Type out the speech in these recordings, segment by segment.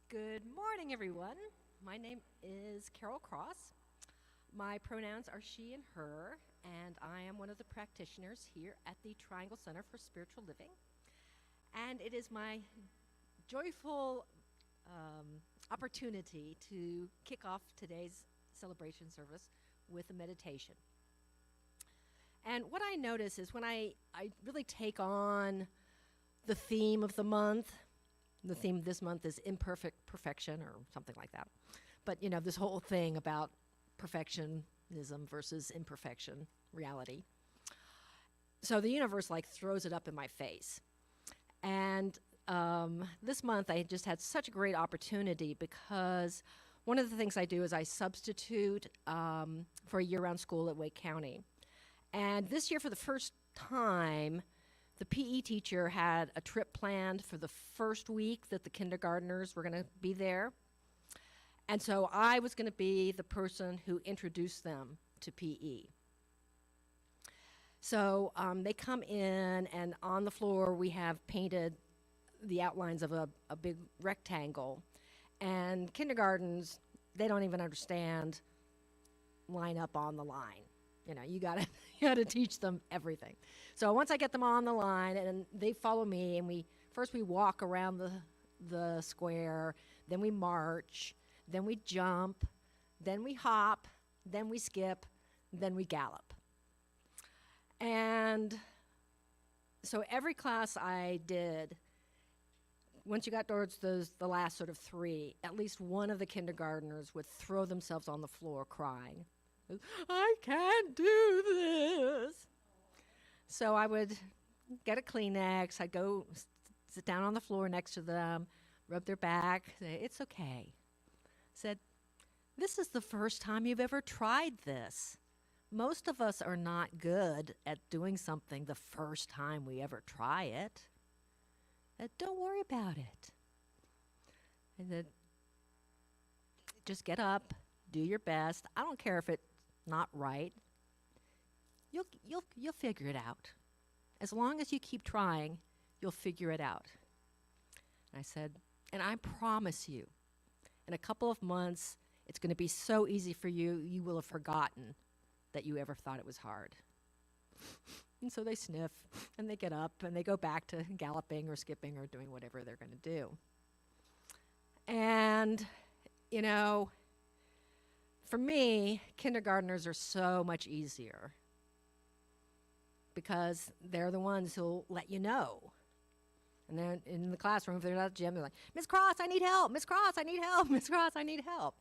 Good morning, everyone. My name is Carol Cross. My pronouns are she and her, and I am one of the practitioners here at the Triangle Center for Spiritual Living. And it is my joyful opportunity to kick off today's celebration service with a meditation. And what I notice is when I really take on the theme of the month. The theme of this month is imperfect perfection or something like that. But, this whole thing about perfectionism versus imperfection reality. So the universe throws it up in my face. And this month I just had such a great opportunity because one of the things I do is I substitute for a year-round school at Wake County. And this year for the first time, the PE teacher had a trip planned for the first week that the kindergartners were going to be there. And so I was going to be the person who introduced them to PE. So they come in, and on the floor we have painted the outlines of a big rectangle. And kindergartens, they don't even understand line up on the line. You gotta teach them everything. So once I get them on the line and they follow me, and we walk around the square, then we march, then we jump, then we hop, then we skip, then we gallop. And so every class I did, once you got towards the last sort of three, at least one of the kindergartners would throw themselves on the floor crying. I can't do this. So I would get a Kleenex. I'd go sit down on the floor next to them, rub their back, say, it's okay. Said, this is the first time you've ever tried this. Most of us are not good at doing something the first time we ever try it. Don't worry about it. And then just get up, do your best. I don't care if it's not right. You'll figure it out. As long as you keep trying, you'll figure it out. And I said, and I promise you, in a couple of months, it's going to be so easy for you, you will have forgotten that you ever thought it was hard. And so they sniff, and they get up, and they go back to galloping or skipping or doing whatever they're going to do. And, for me, kindergartners are so much easier because they're the ones who'll let you know. And then in the classroom, if they're not at the gym, they're like, Miss Cross, I need help. Miss Cross, I need help. Miss Cross, I need help.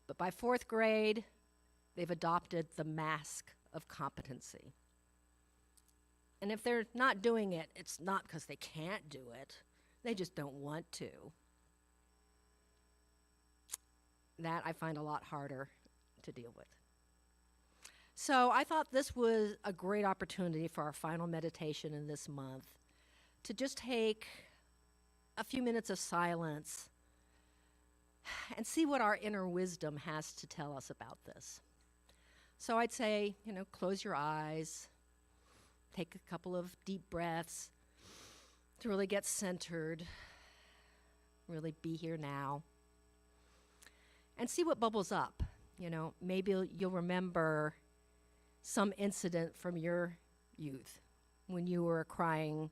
But by fourth grade, they've adopted the mask of competency. And if they're not doing it, it's not because they can't do it. They just don't want to. That I find a lot harder to deal with. So I thought this was a great opportunity for our final meditation in this month to just take a few minutes of silence and see what our inner wisdom has to tell us about this. So I'd say, close your eyes, take a couple of deep breaths to really get centered, really be here now. And see what bubbles up. Maybe you'll remember some incident from your youth when you were a crying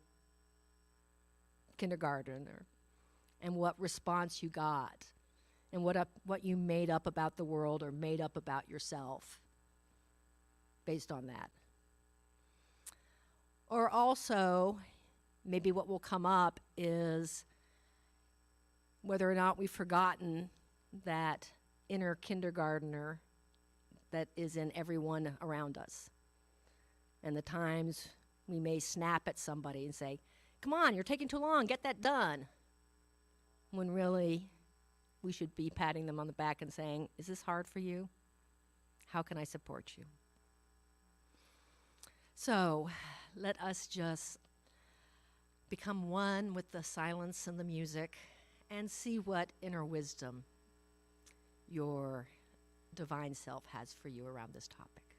kindergartner, and what response you got, and what you made up about the world or made up about yourself based on that. Or also, maybe what will come up is whether or not we've forgotten that inner kindergartner that is in everyone around us. And the times we may snap at somebody and say, come on, you're taking too long, get that done. When really, we should be patting them on the back and saying, is this hard for you? How can I support you? So, let us just become one with the silence and the music and see what inner wisdom your divine self has for you around this topic.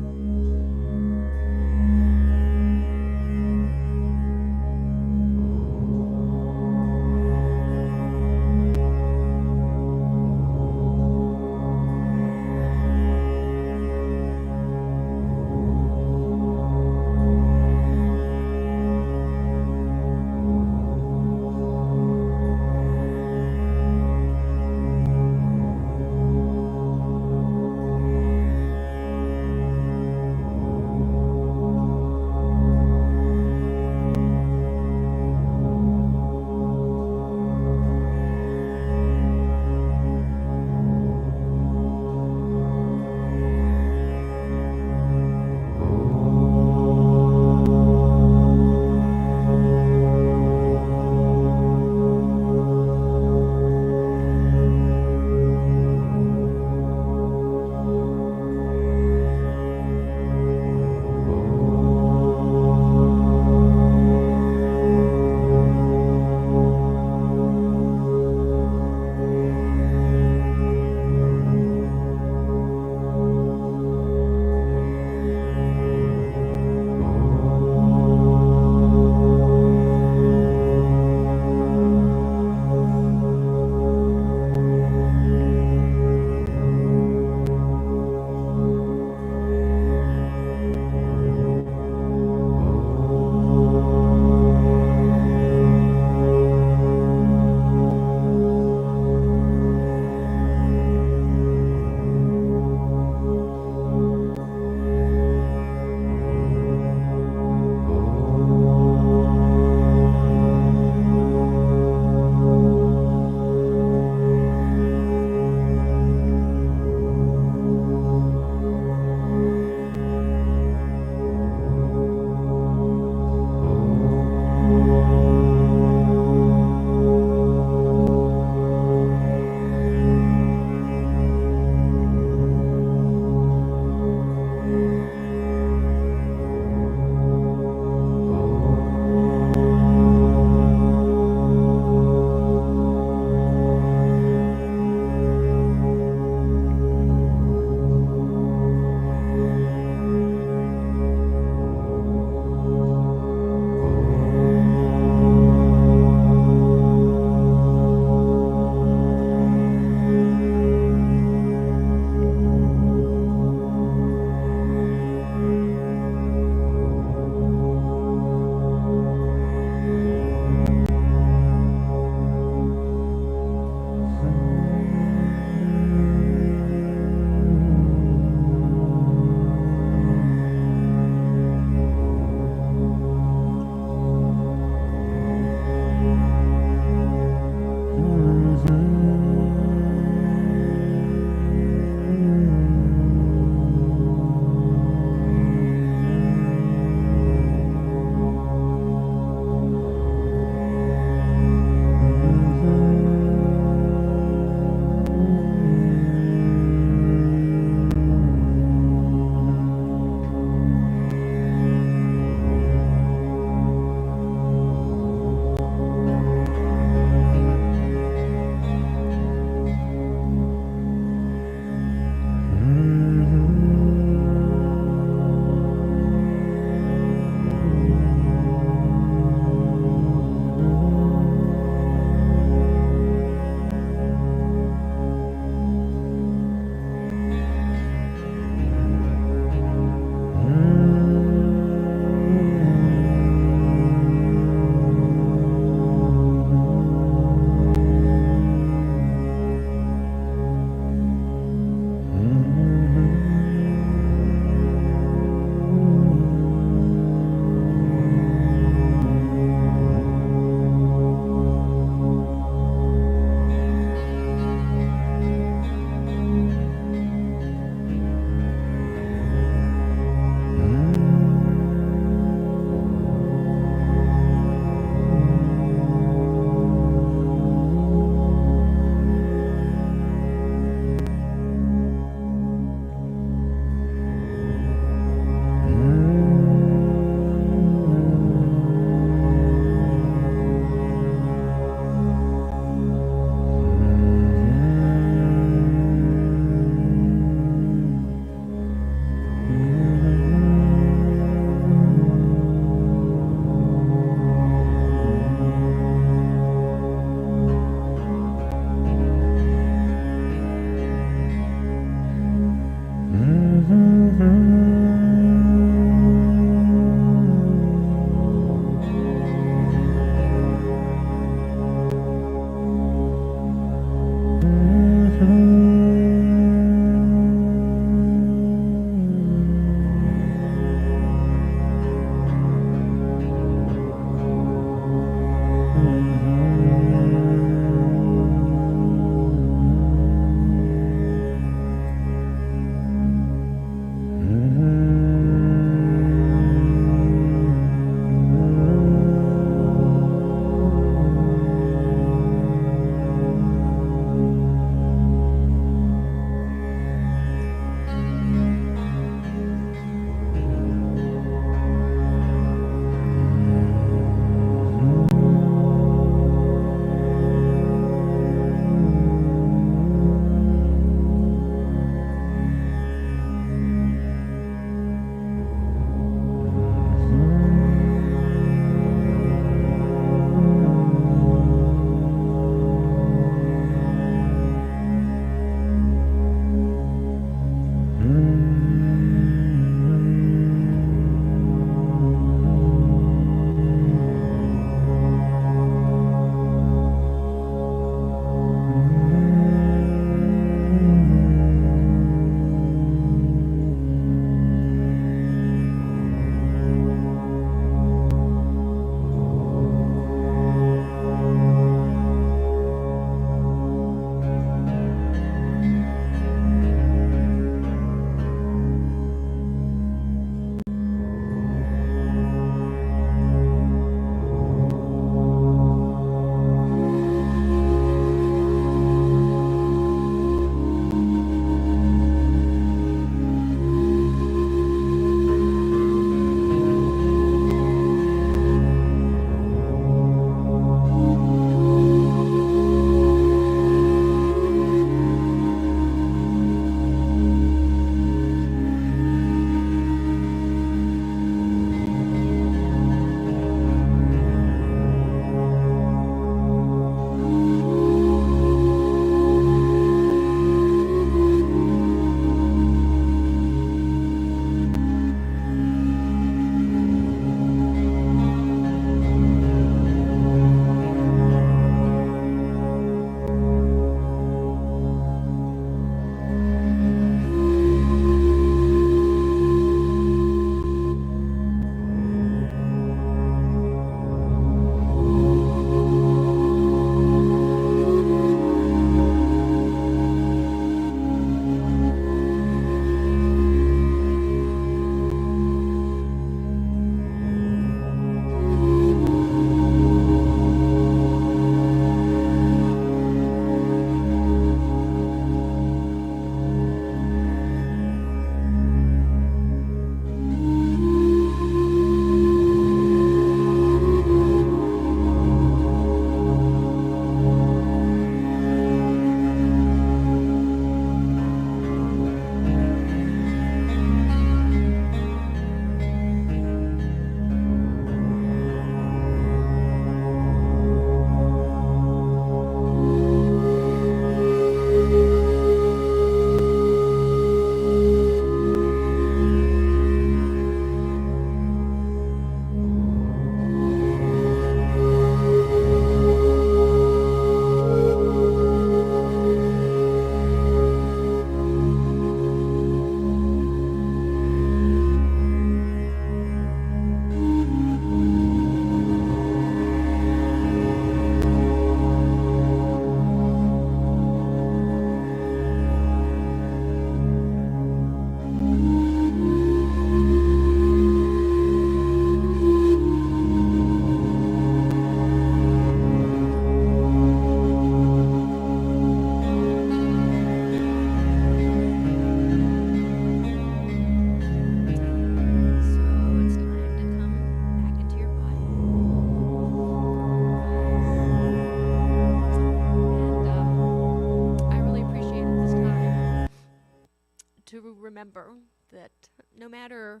remember that no matter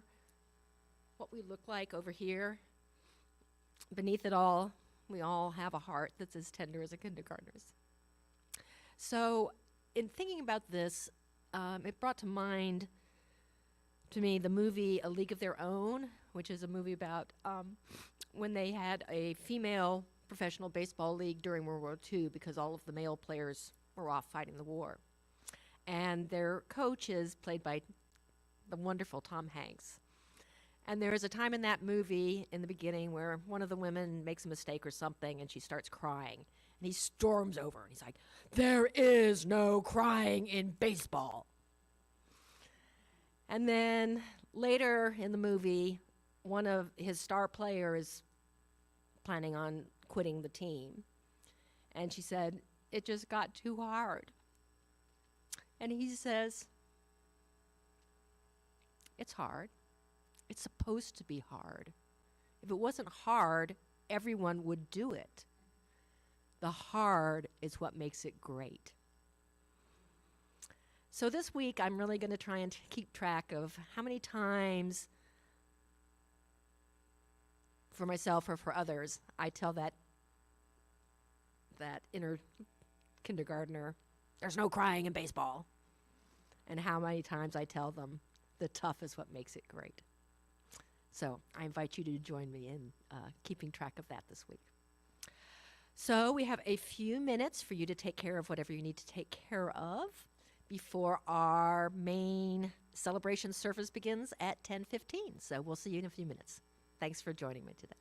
what we look like over here, beneath it all, we all have a heart that's as tender as a kindergartner's. So, in thinking about this, it brought to mind to me the movie A League of Their Own, which is a movie about when they had a female professional baseball league during World War II because all of the male players were off fighting the war. And their coach is played by the wonderful Tom Hanks. And there is a time in that movie in the beginning where one of the women makes a mistake or something and she starts crying. And he storms over and he's like, "There is no crying in baseball." And then later in the movie, one of his star players is planning on quitting the team. And she said, "It just got too hard." And he says, "It's hard. It's supposed to be hard. If it wasn't hard, everyone would do it. The hard is what makes it great." So this week, I'm really going to try and keep track of how many times, for myself or for others, I tell that inner kindergartner, "There's no crying in baseball." And how many times I tell them, "The tough is what makes it great." So I invite you to join me in keeping track of that this week. So we have a few minutes for you to take care of whatever you need to take care of before our main celebration service begins at 10:15. So we'll see you in a few minutes. Thanks for joining me today.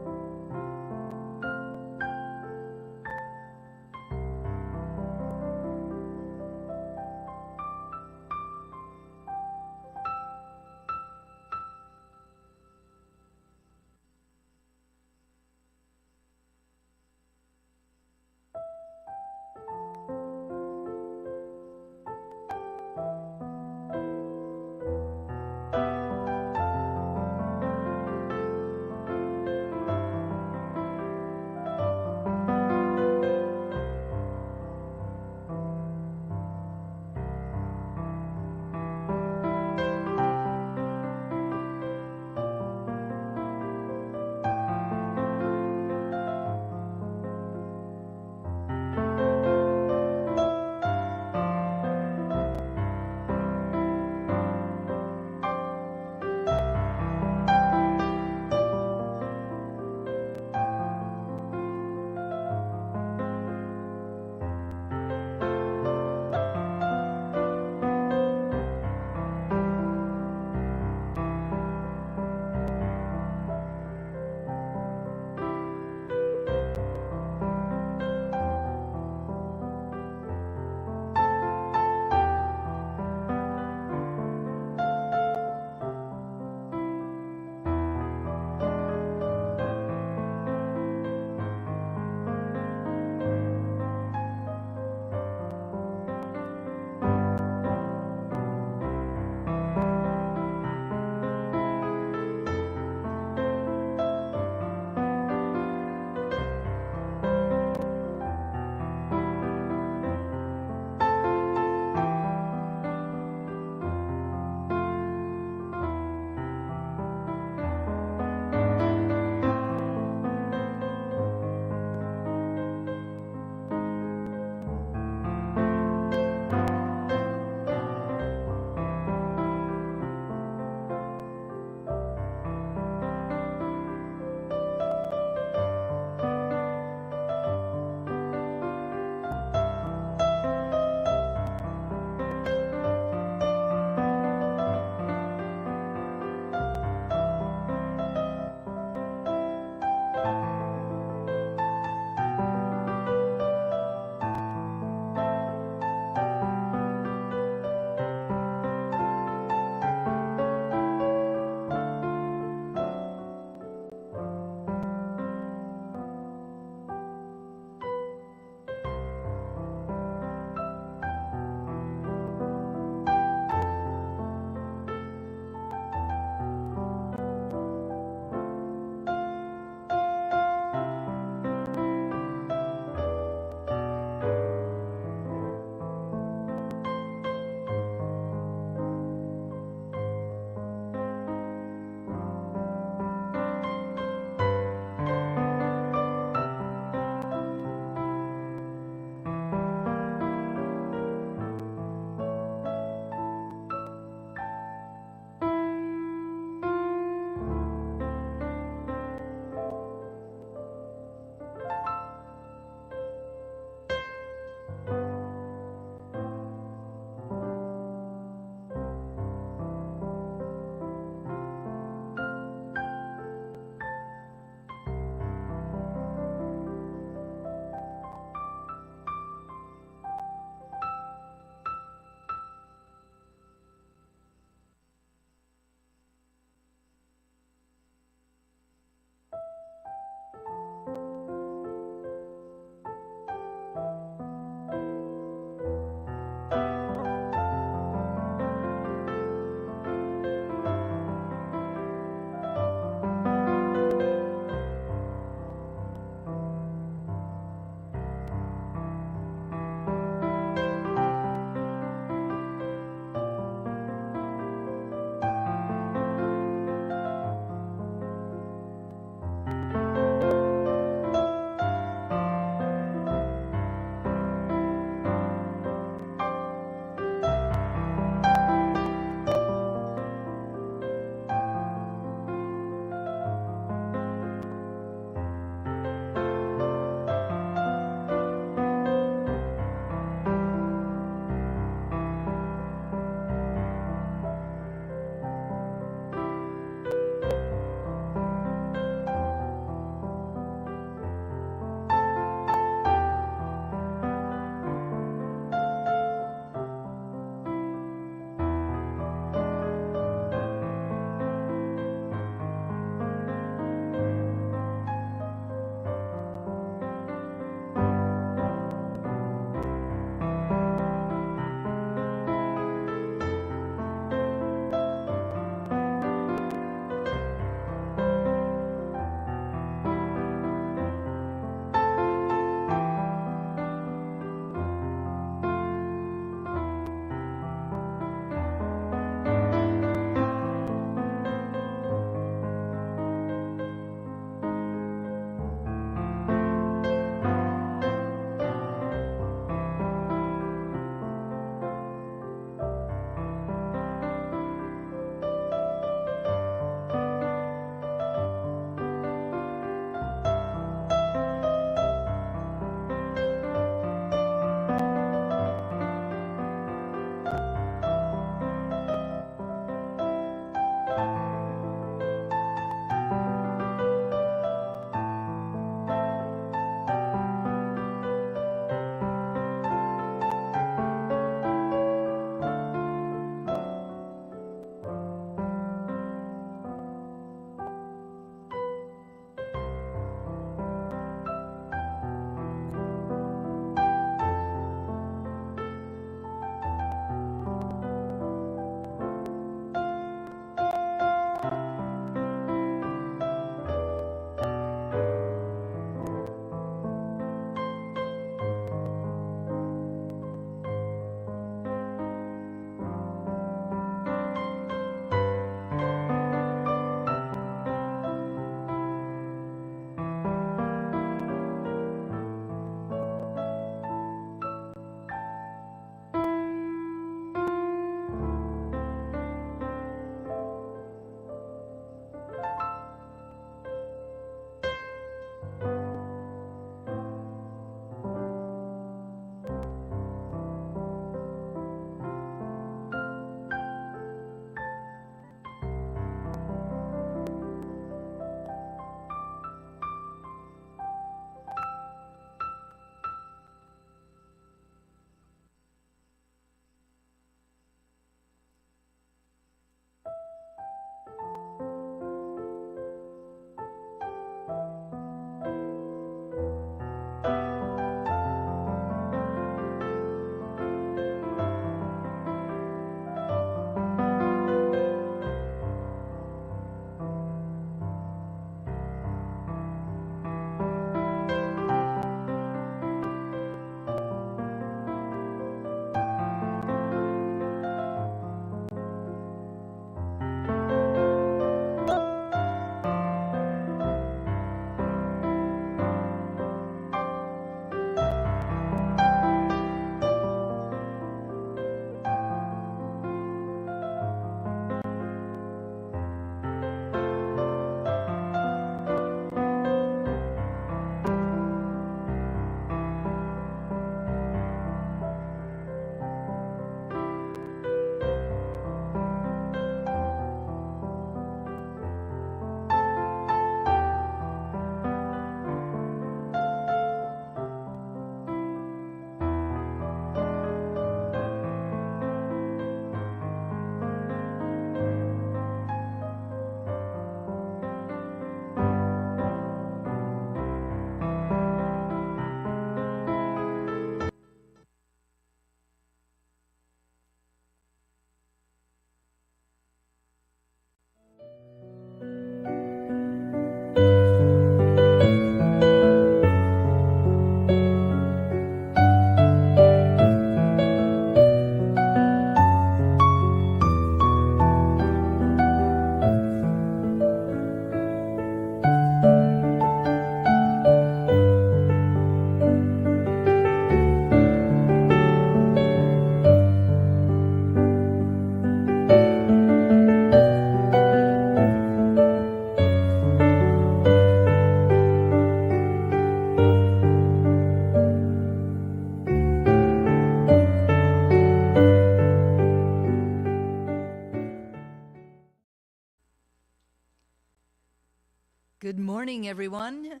Good morning, everyone.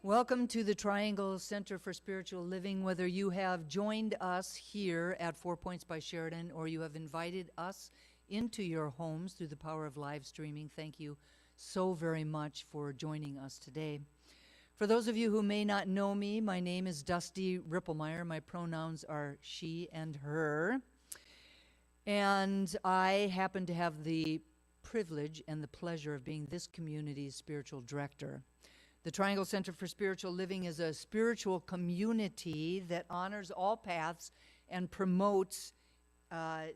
Welcome to the Triangle Center for Spiritual Living. Whether you have joined us here at 4 Points by Sheridan or you have invited us into your homes through the power of live streaming, thank you so very much for joining us today. For those of you who may not know me, my name is Dusty Rippelmeyer. My pronouns are she and her. And I happen to have the privilege and the pleasure of being this community's spiritual director. The Triangle Center for Spiritual Living is a spiritual community that honors all paths and promotes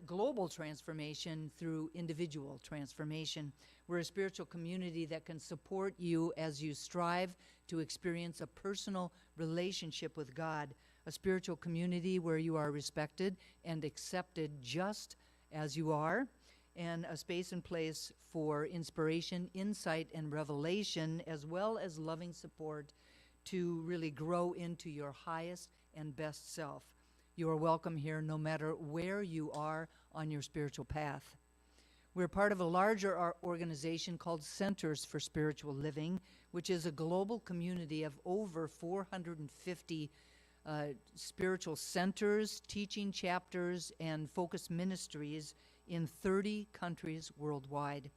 global transformation through individual transformation. We're a spiritual community that can support you as you strive to experience a personal relationship with God, a spiritual community where you are respected and accepted just as you are, and a space and place for inspiration, insight, and revelation, as well as loving support to really grow into your highest and best self. You are welcome here no matter where you are on your spiritual path. We're part of a larger organization called Centers for Spiritual Living, which is a global community of over 450 spiritual centers, teaching chapters, and focus ministries in 30 countries worldwide.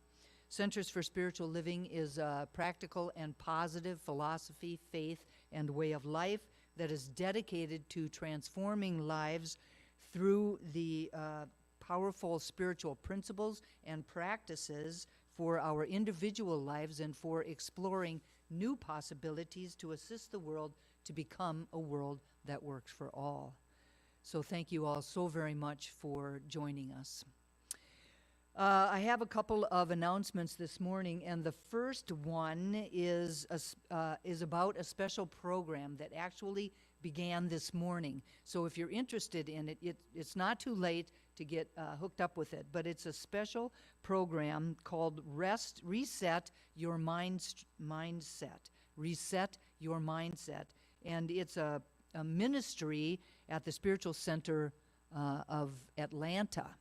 Centers for Spiritual Living is a practical and positive philosophy, faith, and way of life that is dedicated to transforming lives through the powerful spiritual principles and practices for our individual lives and for exploring new possibilities to assist the world to become a world that works for all. So thank you all so very much for joining us. I have a couple of announcements this morning, and the first one is about a special program that actually began this morning. So if you're interested in it, it's not too late to get hooked up with it, but it's a special program called Reset Your Mindset. Reset Your Mindset. And it's a ministry at the Spiritual Center of Atlanta,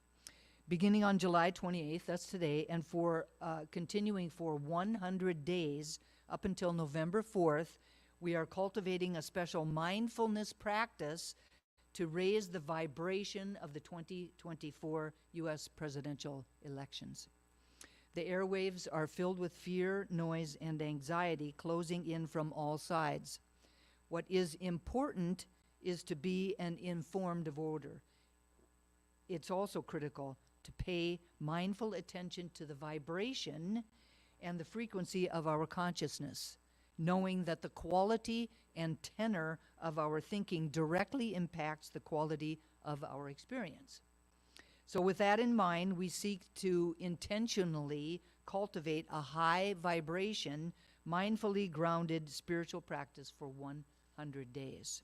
beginning on July 28th, that's today, and for continuing for 100 days up until November 4th, we are cultivating a special mindfulness practice to raise the vibration of the 2024 U.S. presidential elections. The airwaves are filled with fear, noise, and anxiety closing in from all sides. What is important is to be an informed voter. It's also critical to pay mindful attention to the vibration and the frequency of our consciousness, knowing that the quality and tenor of our thinking directly impacts the quality of our experience. So with that in mind, we seek to intentionally cultivate a high vibration, mindfully grounded spiritual practice for 100 days.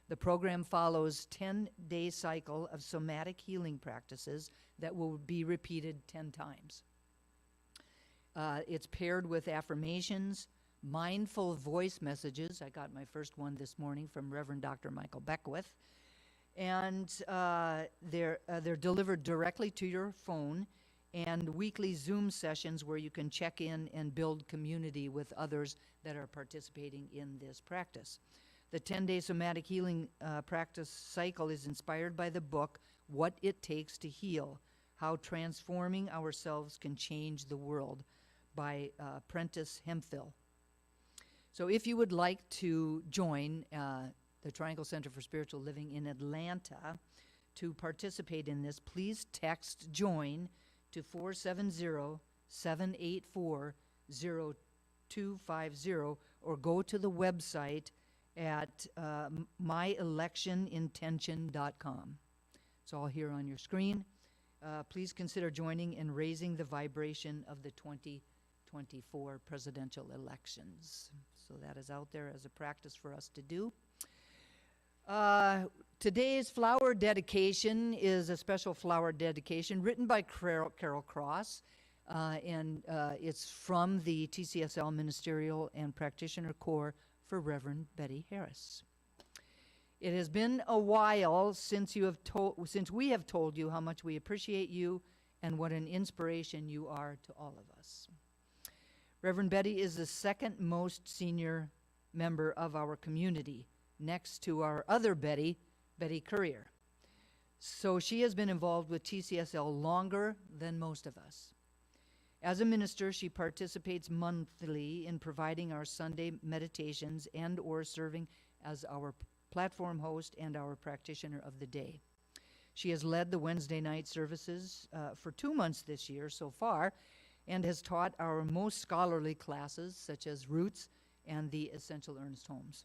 The program follows a 10-day cycle of somatic healing practices that will be repeated 10 times. It's paired with affirmations, mindful voice messages. I got my first one this morning from Reverend Dr. Michael Beckwith. And they're delivered directly to your phone, and weekly Zoom sessions where you can check in and build community with others that are participating in this practice. The 10-day somatic healing practice cycle is inspired by the book, What It Takes to Heal, How Transforming Ourselves Can Change the World by Prentice Hemphill. So if you would like to join the Triangle Center for Spiritual Living in Atlanta to participate in this, please text JOIN to 470-784-0250 or go to the website at myelectionintention.com. It's all here on your screen. Please consider joining in raising the vibration of the 2024 presidential elections. So that is out there as a practice for us to do. Today's flower dedication is a special flower dedication written by Carol Cross, and it's from the TCSL Ministerial and Practitioner Corps for Reverend Betty Harris. It has been a while since we have told you how much we appreciate you and what an inspiration you are to all of us. Reverend Betty is the second most senior member of our community, next to our other Betty, Betty Courier. So she has been involved with TCSL longer than most of us. As a minister, she participates monthly in providing our Sunday meditations and or serving as our platform host and our practitioner of the day. She has led the Wednesday night services for 2 months this year so far, and has taught our most scholarly classes, such as Roots and the Essential Ernest Holmes.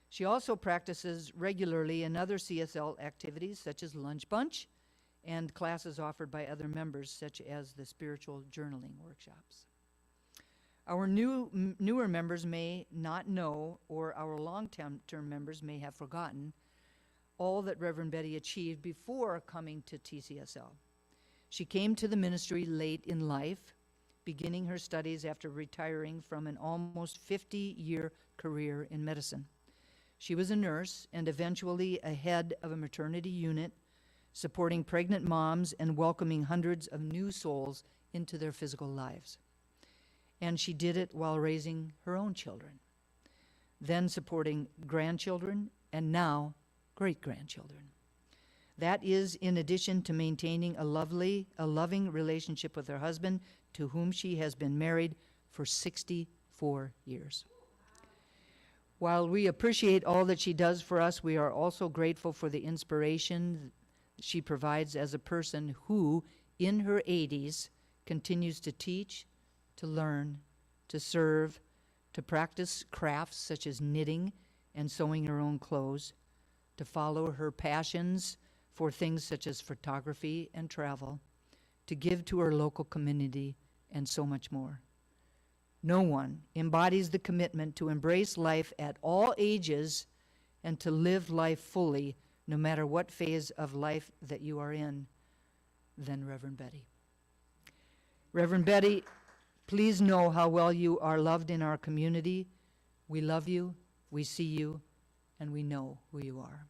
She also practices regularly in other CSL activities, such as Lunch Bunch, and classes offered by other members, such as the spiritual journaling workshops. Our newer members may not know, or our long-term members may have forgotten, all that Reverend Betty achieved before coming to TCSL. She came to the ministry late in life, beginning her studies after retiring from an almost 50-year career in medicine. She was a nurse and eventually a head of a maternity unit, supporting pregnant moms and welcoming hundreds of new souls into their physical lives. And she did it while raising her own children, then supporting grandchildren, and now great-grandchildren. That is in addition to maintaining a loving relationship with her husband, to whom she has been married for 64 years. While we appreciate all that she does for us, we are also grateful for the inspiration she provides as a person who, in her 80s, continues to teach, to learn, to serve, to practice crafts such as knitting and sewing her own clothes, to follow her passions for things such as photography and travel, to give to her local community, and so much more. No one embodies the commitment to embrace life at all ages and to live life fully, no matter what phase of life that you are in, than Reverend Betty. Reverend Betty, please know how well you are loved in our community. We love you, we see you, and we know who you are.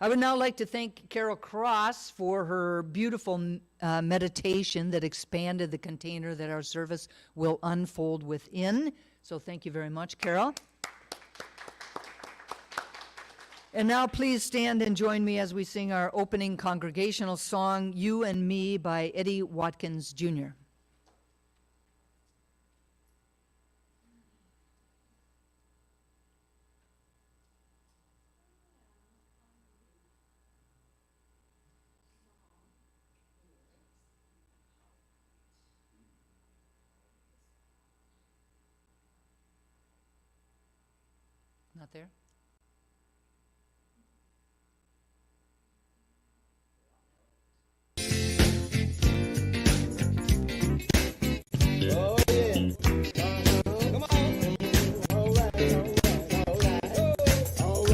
I would now like to thank Carol Cross for her beautiful meditation that expanded the container that our service will unfold within. So thank you very much, Carol. And now please stand and join me as we sing our opening congregational song, You and Me, by Eddie Watkins, Jr. Not there? Oh yeah. Come on. All right. Yeah. Oh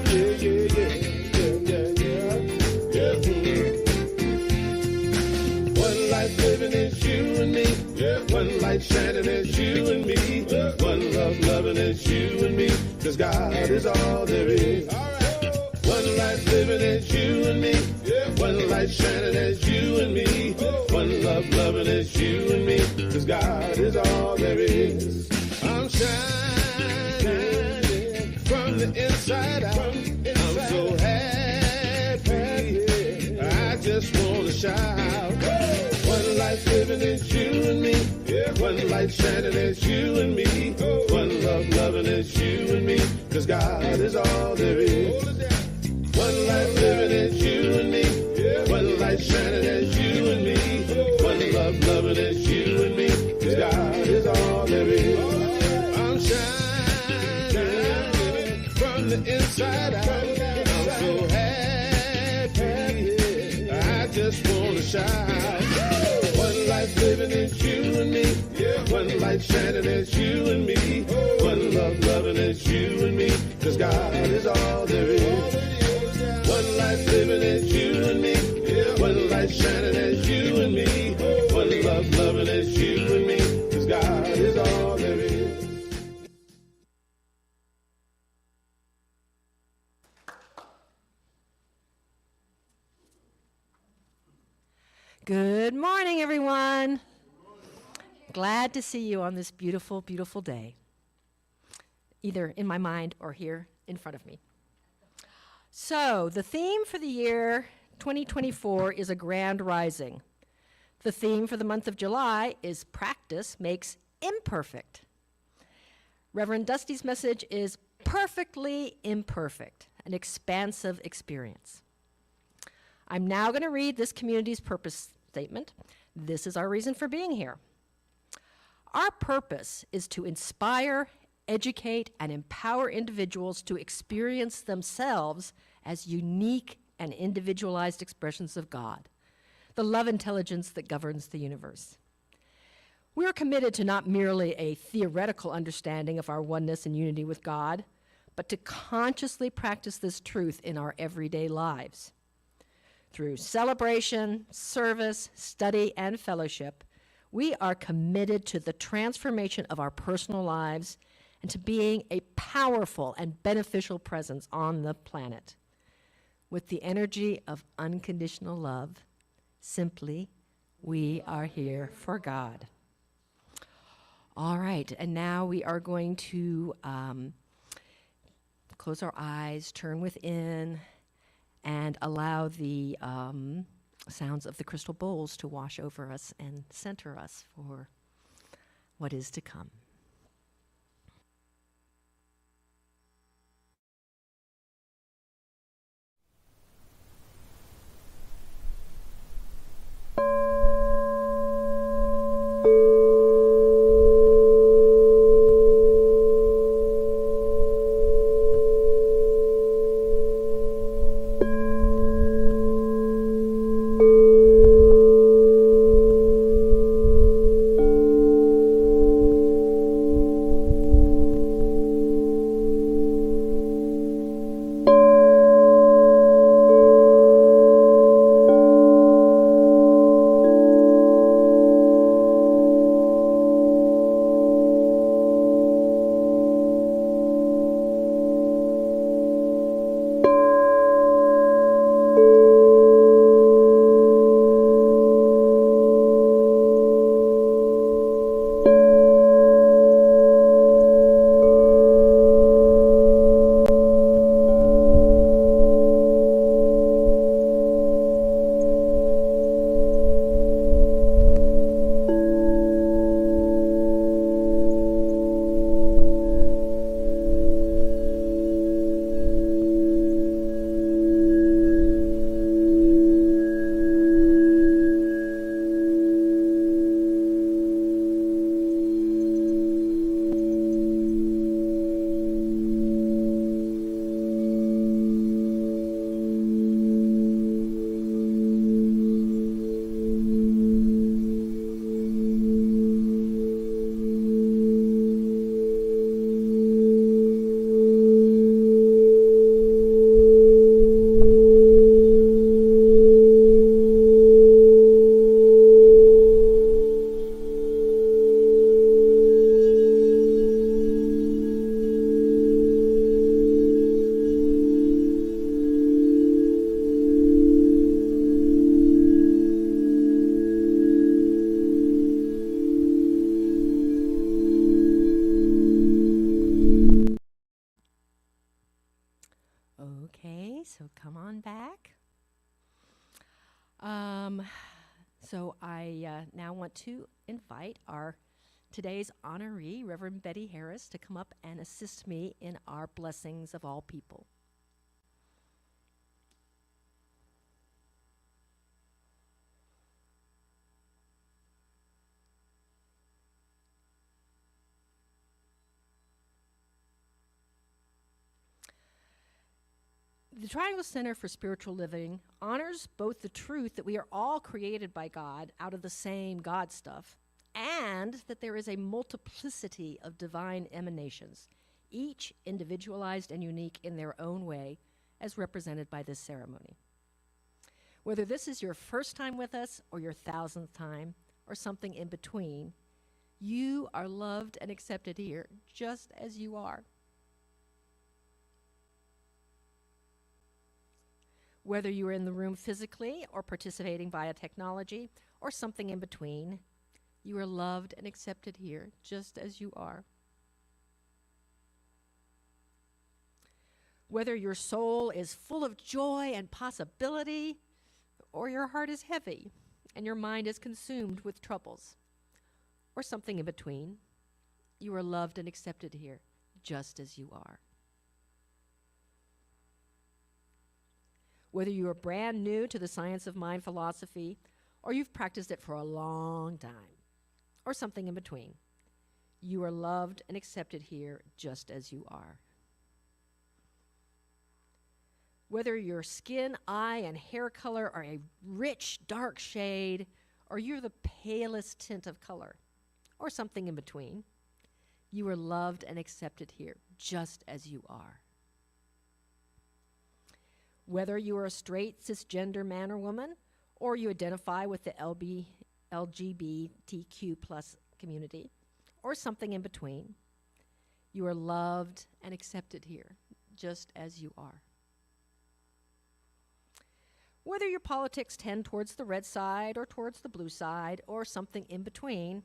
yeah. One life living is you and me. Yeah. One light shining is you and me. One love loving is you and me. 'Cause God is all there is. All right. One life living is you and me. One light shining as you and me. One love loving as you and me. 'Cause God is all there is. I'm shining from the inside out. I'm so happy. I just want to shout. One life living is you and me. One light shining as you and me. One love loving as you and me. 'Cause God is all there is. One life living as you and me. One light shining as you and me. One love loving as you and me. 'Cause God is all there is. I'm shining from the inside out. I'm so happy. I just want to shout. One life living as you and me. One light shining as you and me. One love loving as you and me. 'Cause God is all there is. One life living as you and me. One light shining as you and me. Good morning, everyone. Glad to see you on this beautiful, beautiful day, either in my mind or here in front of me. So, the theme for the year 2024 is a grand rising. The theme for the month of July is practice makes imperfect. Reverend Dusty's message is perfectly imperfect, an expansive experience. I'm now going to read this community's purpose statement. This is our reason for being here. Our purpose is to inspire, educate, and empower individuals to experience themselves as unique and individualized expressions of God, the love intelligence that governs the universe. We are committed to not merely a theoretical understanding of our oneness and unity with God, but to consciously practice this truth in our everyday lives. Through celebration, service, study, and fellowship, we are committed to the transformation of our personal lives and to being a powerful and beneficial presence on the planet. With the energy of unconditional love, simply, we are here for God. All right, and now we are going to close our eyes, turn within, and allow the sounds of the crystal bowls to wash over us and center us for what is to come. Okay, so come on back. So I now want to invite our today's honoree, Reverend Betty Harris, to come up and assist me in our blessings of all people. The Triangle Center for Spiritual Living honors both the truth that we are all created by God out of the same God stuff, and that there is a multiplicity of divine emanations, each individualized and unique in their own way, as represented by this ceremony. Whether this is your first time with us, or your 1000th time, or something in between, you are loved and accepted here just as you are. Whether you are in the room physically or participating via technology or something in between, you are loved and accepted here just as you are. Whether your soul is full of joy and possibility, or your heart is heavy and your mind is consumed with troubles, or something in between, you are loved and accepted here just as you are. Whether you are brand new to the science of mind philosophy, or you've practiced it for a long time, or something in between, you are loved and accepted here just as you are. Whether your skin, eye, and hair color are a rich, dark shade, or you're the palest tint of color, or something in between, you are loved and accepted here just as you are. Whether you are a straight, cisgender man or woman, or you identify with the LGBTQ plus community, or something in between, you are loved and accepted here just as you are. Whether your politics tend towards the red side or towards the blue side or something in between,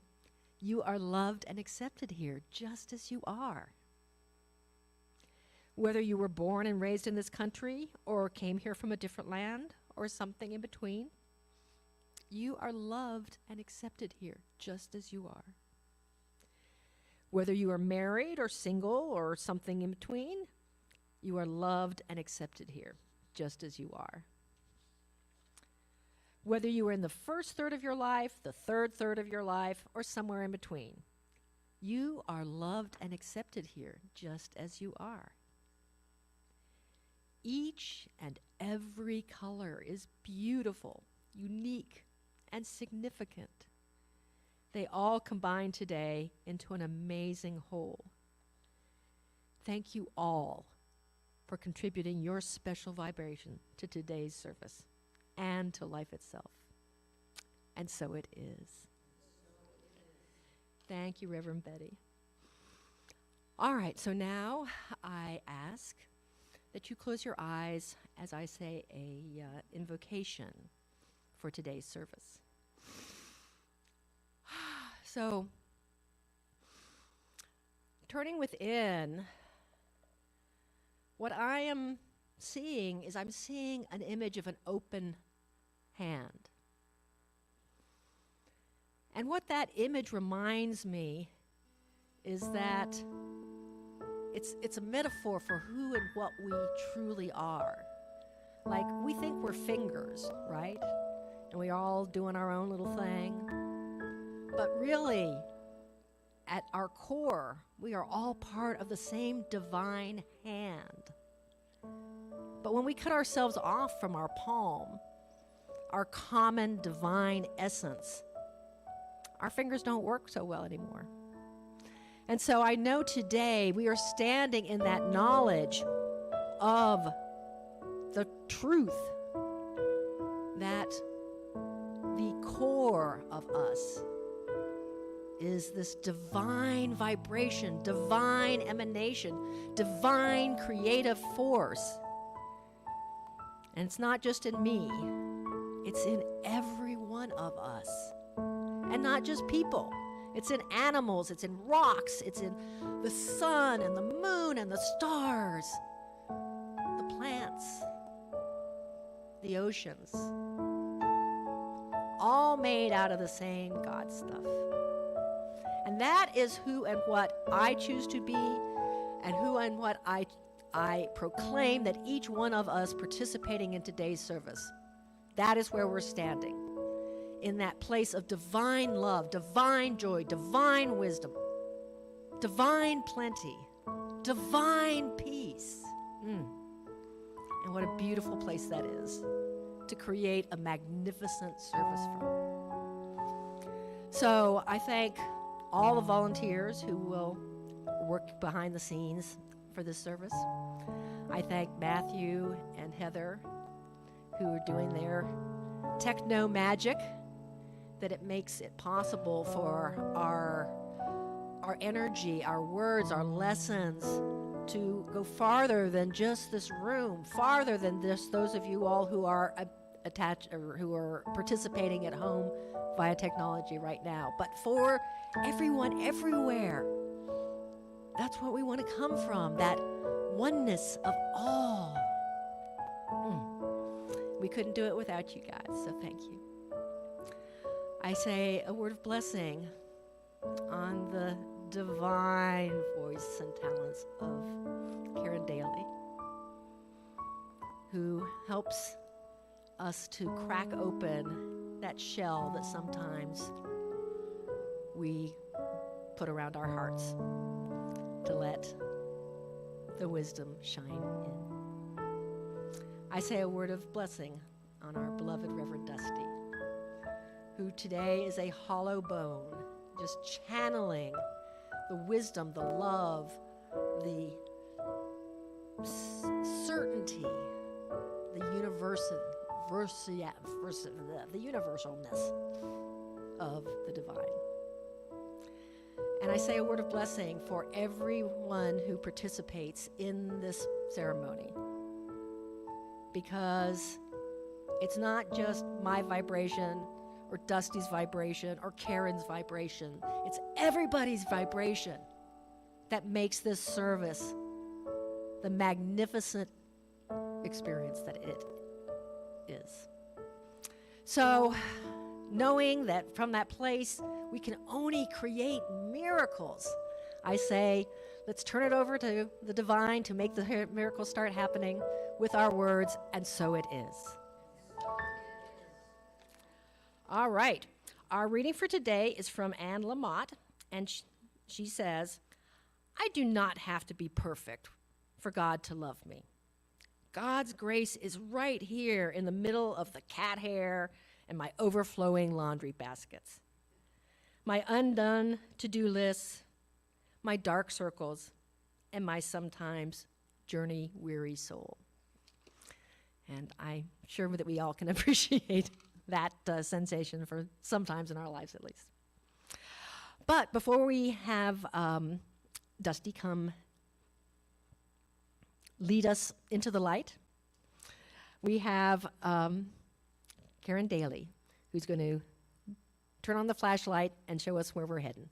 you are loved and accepted here just as you are. Whether you were born and raised in this country or came here from a different land or something in between, you are loved and accepted here just as you are. Whether you are married or single or something in between, you are loved and accepted here just as you are. Whether you are in the first third of your life, the third third of your life, or somewhere in between, you are loved and accepted here just as you are. Each and every color is beautiful, unique, and significant. They all combine today into an amazing whole. Thank you all for contributing your special vibration to today's service and to life itself. And so it is. Thank you, Reverend Betty. All right, so now I ask that you close your eyes as I say a invocation for today's service. So, turning within, what I am seeing is I'm seeing an image of an open hand. And what that image reminds me is that it's a metaphor for who and what we truly are. Like, we think we're fingers, right? And we're all doing our own little thing. But really, at our core, we are all part of the same divine hand. But when we cut ourselves off from our palm, our common divine essence, our fingers don't work so well anymore. And so I know today we are standing in that knowledge of the truth that the core of us is this divine vibration, divine emanation, divine creative force. And it's not just in me, it's in every one of us. And not just people. It's in animals, it's in rocks, it's in the sun and the moon and the stars, the plants, the oceans. All made out of the same God stuff. And that is who and what I choose to be, and who and what I proclaim that each one of us participating in today's service. That is where we're standing. In that place of divine love, divine joy, divine wisdom, divine plenty, divine peace. And what a beautiful place that is to create a magnificent service from. So I thank all the volunteers who will work behind the scenes for this service. I thank Matthew and Heather who are doing their techno magic, that it makes it possible for our energy, our words, our lessons to go farther than just this room, farther than just those of you all who are attached or who are participating at home via technology right now, but for everyone everywhere. That's what we want to come from, that oneness of all. We couldn't do it without you guys, so thank you. I say a word of blessing on the divine voice and talents of Karen Daly, who helps us to crack open that shell that sometimes we put around our hearts to let the wisdom shine in. I say a word of blessing on our beloved Reverend Dusty, who today is a hollow bone, just channeling the wisdom, the love, the certainty, the universalness of the divine. And I say a word of blessing for everyone who participates in this ceremony, because it's not just my vibration or Dusty's vibration or Karen's vibration. It's everybody's vibration that makes this service the magnificent experience that it is. So, knowing that from that place we can only create miracles, I say, let's turn it over to the divine to make the miracles start happening with our words, and so it is. All right. Our reading for today is from Anne Lamott, and she says, I do not have to be perfect for God to love me. God's grace is right here in the middle of the cat hair and my overflowing laundry baskets, my undone to-do lists, my dark circles, and my sometimes journey-weary soul. And I'm sure that we all can appreciate that sensation for sometimes in our lives at least. But before we have Dusty come lead us into the light, we have Karen Daly, who's going to turn on the flashlight and show us where we're heading.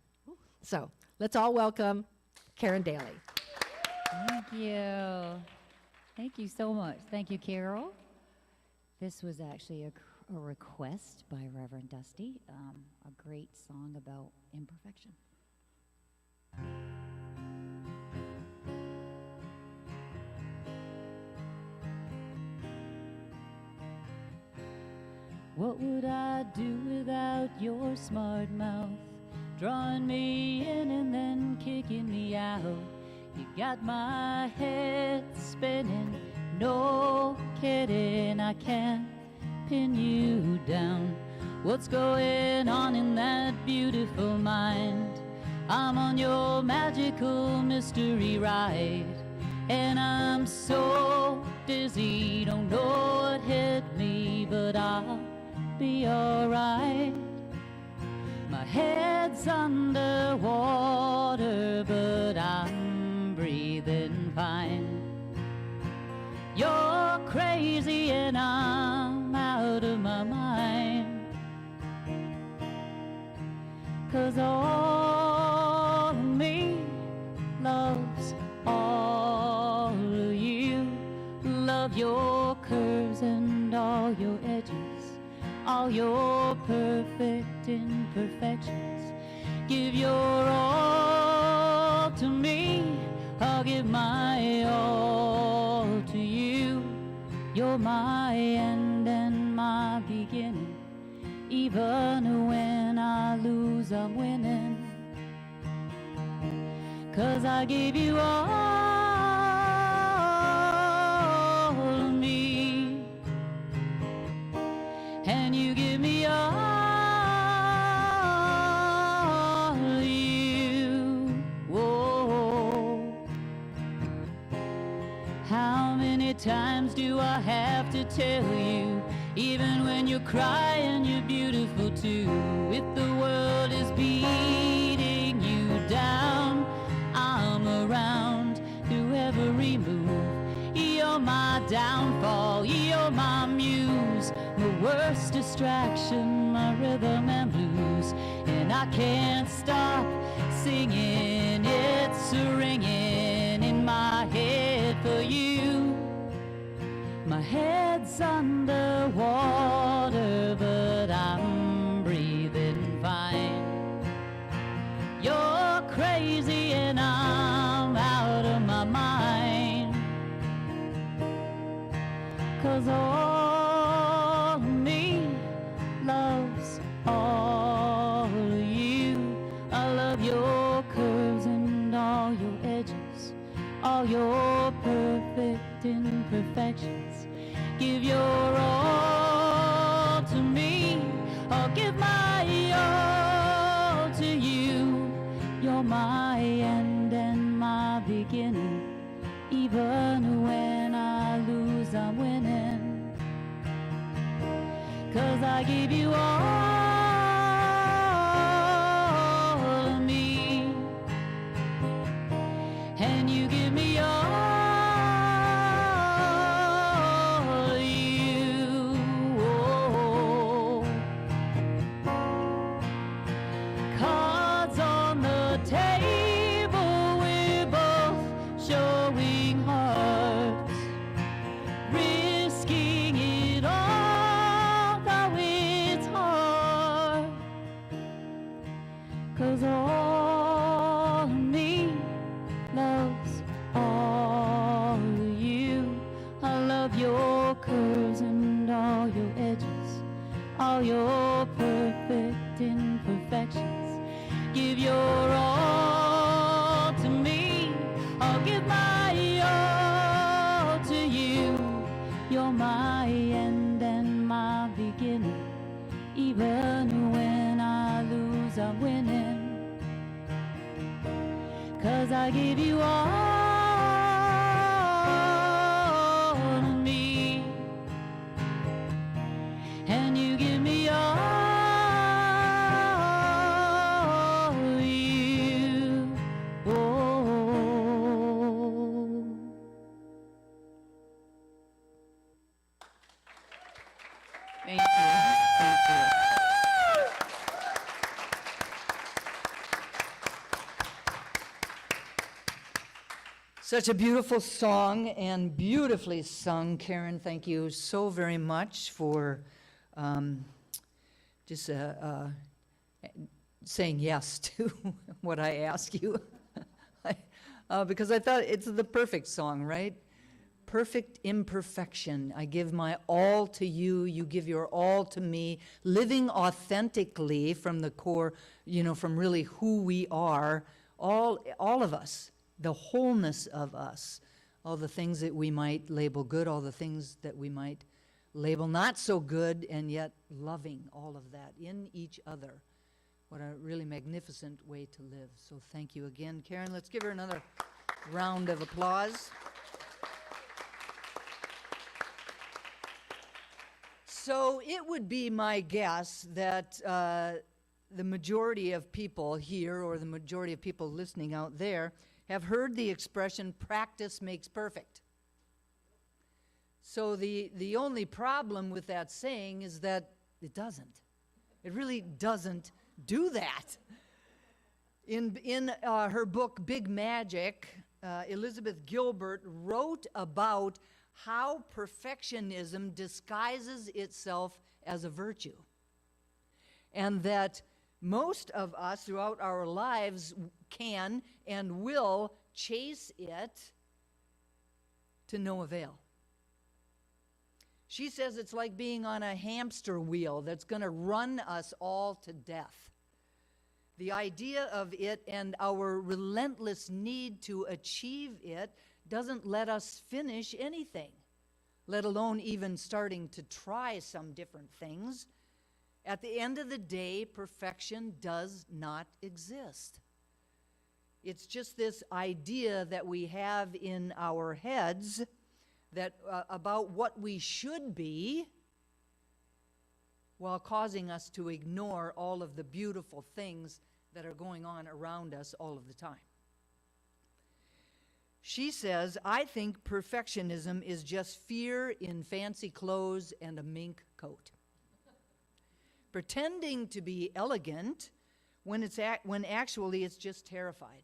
So let's all welcome Karen Daly. Thank you. Thank you so much. Thank you, Carol. This was actually a request by Reverend Dusty, a great song about imperfection. What would I do without your smart mouth, drawing me in and then kicking me out? You got my head spinning, no kidding, I can't pin you down. What's going on in that beautiful mind? I'm on your magical mystery ride, and I'm so dizzy, don't know what hit me, but I'll be alright. My head's underwater, but I'm breathing fine. You're crazy and I'm out of my mind, 'cause all of me loves all of you. Love your curves and all your edges, all your perfect imperfections. Give your all to me, I'll give my all to you. You're my end and my beginning. Even when I lose, I'm winning. 'Cause I gave you all of me, and you give me all of you. Whoa. How many times do I have to tell you, even when you're crying, you're beautiful too? If the world is beating you down, I'm around through every downfall. You're my muse, my worst distraction, my rhythm and blues. And I can't stop singing, it's ringing in my head for you. My head's underwater, but I'm breathing fine. You're crazy and I'm out of my mind. 'Cause all of me loves all of you. I love your curves and all your edges, all your perfect imperfections. Give your all to me, I'll give my all to you. You're my end and my beginning. Even when I lose, I'm winning. 'Cause I give you all of me, and you give me all of you. Oh. Cards on the table, we're both showing hearts, risking it all, though it's hard. 'Cause all of me loves all of you. I love your curves and all your edges, all your perfect imperfections. Give your all to me, I'll give my all to you. You're my end and my beginning. Even when I lose, I'm winning. 'Cause I give you all of me, and you give me all of you. Oh. Thank you. Thank you. Such a beautiful song and beautifully sung. Karen, thank you so very much for just saying yes to what I ask you. Because I thought it's the perfect song, right? Perfect imperfection. I give my all to you, you give your all to me, living authentically from the core, from really who we are, all of us, the wholeness of us, all the things that we might label good, all the things that we might label not so good, and yet loving all of that in each other. What a really magnificent way to live. So thank you again, Karen. Let's give her another round of applause. So it would be my guess that the majority of people here, or the majority of people listening out there, have heard the expression, practice makes perfect. So the only problem with that saying is that it doesn't. It really doesn't do that. In her book, Big Magic, Elizabeth Gilbert wrote about how perfectionism disguises itself as a virtue. And that most of us throughout our lives can and will chase it to no avail. She says it's like being on a hamster wheel that's going to run us all to death. The idea of it and our relentless need to achieve it doesn't let us finish anything, let alone even starting to try some different things. At the end of the day, perfection does not exist. It's just this idea that we have in our heads that about what we should be, while causing us to ignore all of the beautiful things that are going on around us all of the time. She says, I think perfectionism is just fear in fancy clothes and a mink coat. Pretending to be elegant when actually it's just terrified.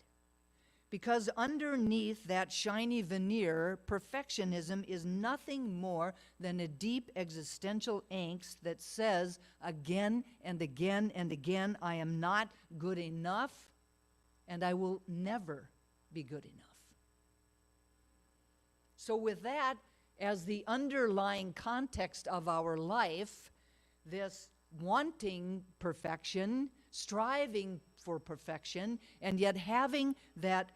Because underneath that shiny veneer, perfectionism is nothing more than a deep existential angst that says again and again and again, I am not good enough, and I will never be good enough. So with that as the underlying context of our life, this wanting perfection, striving for perfection, and yet having that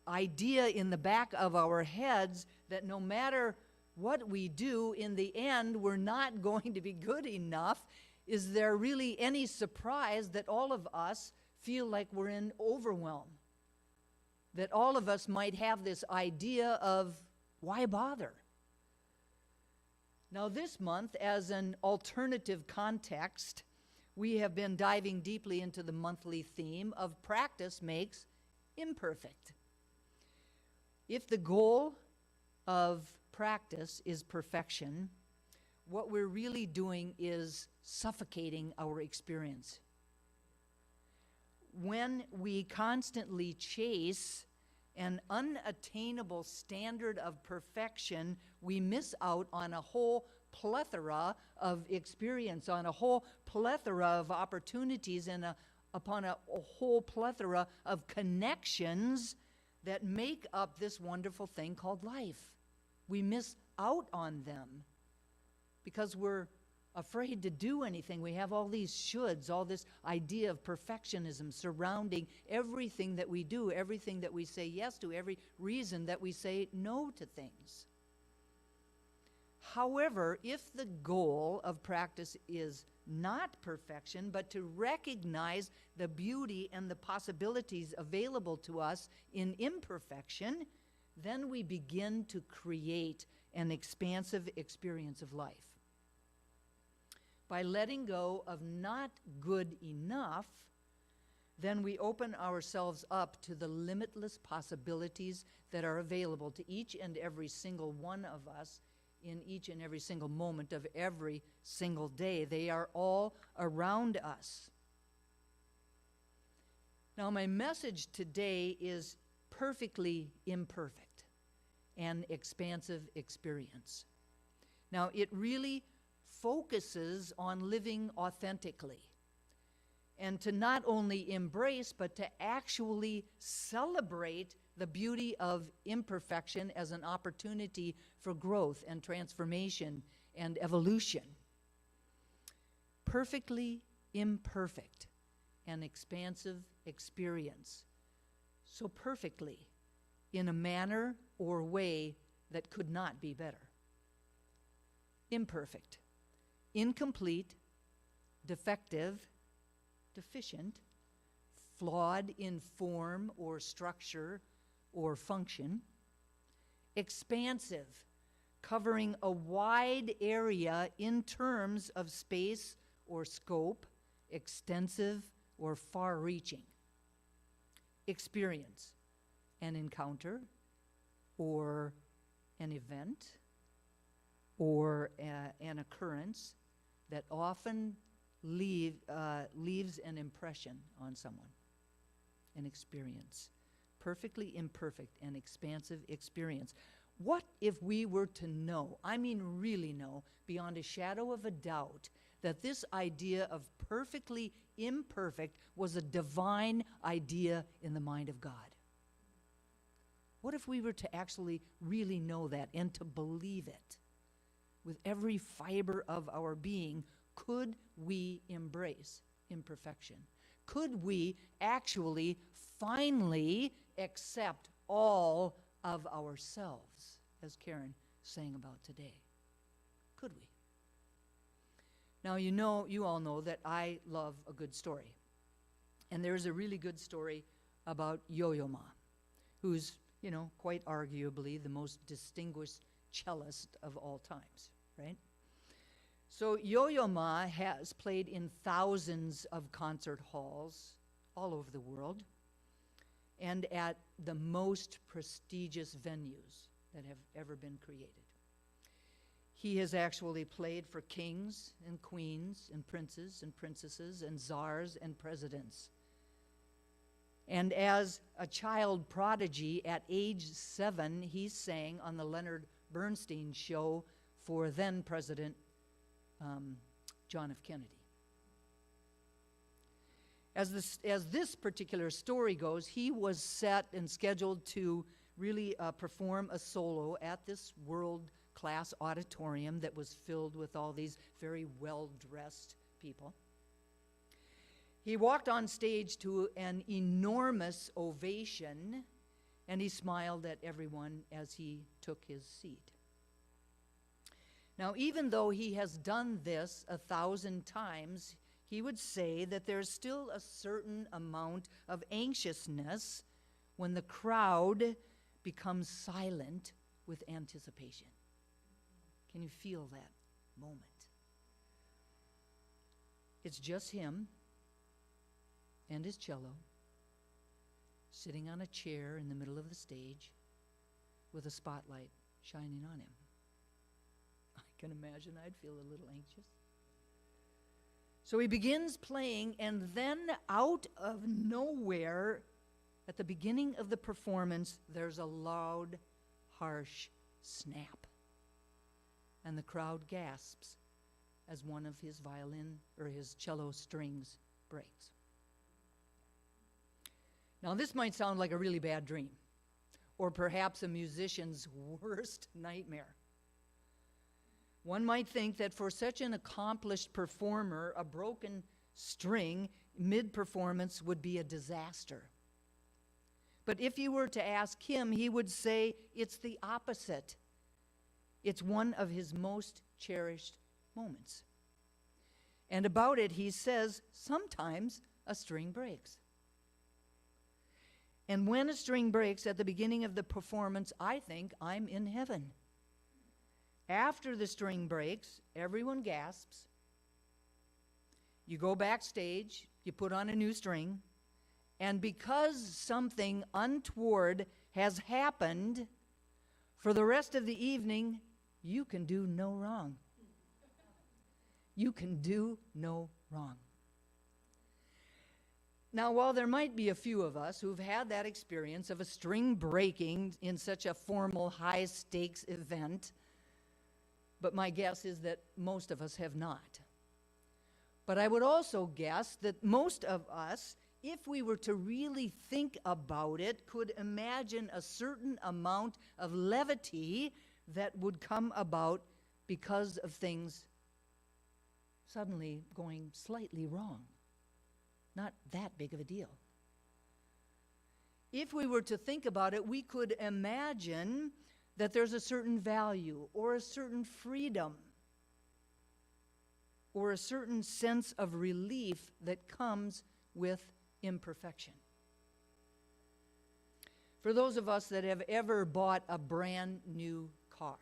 idea in the back of our heads that no matter what we do, in the end, we're not going to be good enough, is there really any surprise that all of us feel like we're in overwhelm? That all of us might have this idea of, why bother? Now, this month, as an alternative context, we have been diving deeply into the monthly theme of practice makes imperfect. If the goal of practice is perfection, what we're really doing is suffocating our experience. When we constantly chase an unattainable standard of perfection, we miss out on a whole plethora of experience, on a whole plethora of opportunities, and upon a whole plethora of connections that make up this wonderful thing called life. We miss out on them because we're afraid to do anything. We have all these shoulds, all this idea of perfectionism surrounding everything that we do, everything that we say yes to, every reason that we say no to things. However, if the goal of practice is not perfection, but to recognize the beauty and the possibilities available to us in imperfection, then we begin to create an expansive experience of life. By letting go of not good enough, then we open ourselves up to the limitless possibilities that are available to each and every single one of us in each and every single moment of every single day. They are all around us. Now, my message today is perfectly imperfect, an expansive experience. Now, it really focuses on living authentically and to not only embrace, but to actually celebrate the beauty of imperfection as an opportunity for growth and transformation and evolution. Perfectly imperfect, an expansive experience. So perfectly, in a manner or way that could not be better. Imperfect, incomplete, defective, deficient, flawed in form or structure or function, expansive, covering a wide area in terms of space or scope, extensive or far-reaching. Experience, an encounter or an event or an occurrence that often leaves an impression on someone, an experience. Perfectly imperfect and expansive experience. What if we were to know, I mean really know, beyond a shadow of a doubt, that this idea of perfectly imperfect was a divine idea in the mind of God? What if we were to actually really know that and to believe it with every fiber of our being? Could we embrace imperfection? Could we actually finally accept all of ourselves, as Karen sang about today? Could we? Now, you all know that I love a good story. And there's a really good story about Yo-Yo Ma, who's, quite arguably the most distinguished cellist of all times, right? So Yo-Yo Ma has played in thousands of concert halls all over the world. and at the most prestigious venues that have ever been created. He has actually played for kings and queens and princes and princesses and czars and presidents. And as a child prodigy at age 7, he sang on the Leonard Bernstein show for then President John F. Kennedy. As this particular story goes, he was set and scheduled to really perform a solo at this world-class auditorium that was filled with all these very well-dressed people. He walked on stage to an enormous ovation, and he smiled at everyone as he took his seat. Now, even though he has done this 1,000 times, he would say that there's still a certain amount of anxiousness when the crowd becomes silent with anticipation. Can you feel that moment? It's just him and his cello sitting on a chair in the middle of the stage with a spotlight shining on him. I can imagine I'd feel a little anxious. So he begins playing, and then out of nowhere, at the beginning of the performance, there's a loud, harsh snap. And the crowd gasps as one of his violin or his cello strings breaks. Now, this might sound like a really bad dream, or perhaps a musician's worst nightmare. One might think that for such an accomplished performer, a broken string mid-performance would be a disaster. But if you were to ask him, he would say it's the opposite. It's one of his most cherished moments. And about it, he says, sometimes a string breaks. And when a string breaks at the beginning of the performance, I think I'm in heaven. After the string breaks, everyone gasps. You go backstage, you put on a new string, and because something untoward has happened, for the rest of the evening, you can do no wrong. You can do no wrong. Now, while there might be a few of us who've had that experience of a string breaking in such a formal, high-stakes event, but my guess is that most of us have not. But I would also guess that most of us, if we were to really think about it, could imagine a certain amount of levity that would come about because of things suddenly going slightly wrong. Not that big of a deal. If we were to think about it, we could imagine that there's a certain value or a certain freedom or a certain sense of relief that comes with imperfection. For those of us that have ever bought a brand new car,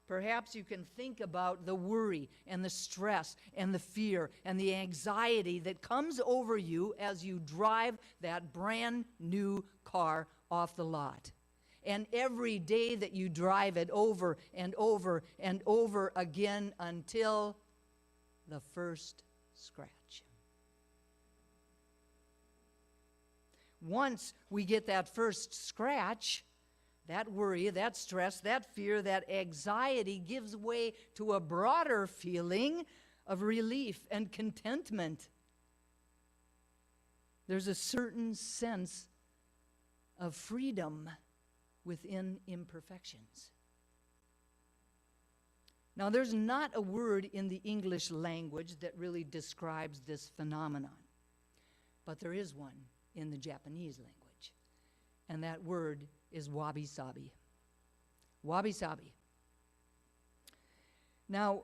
perhaps you can think about the worry and the stress and the fear and the anxiety that comes over you as you drive that brand new car off the lot. And every day that you drive it over and over and over again until the first scratch. Once we get that first scratch, that worry, that stress, that fear, that anxiety gives way to a broader feeling of relief and contentment. There's a certain sense of freedom within imperfections. Now, there's not a word in the English language that really describes this phenomenon, but there is one in the Japanese language, and that word is wabi-sabi. Wabi-sabi. Now,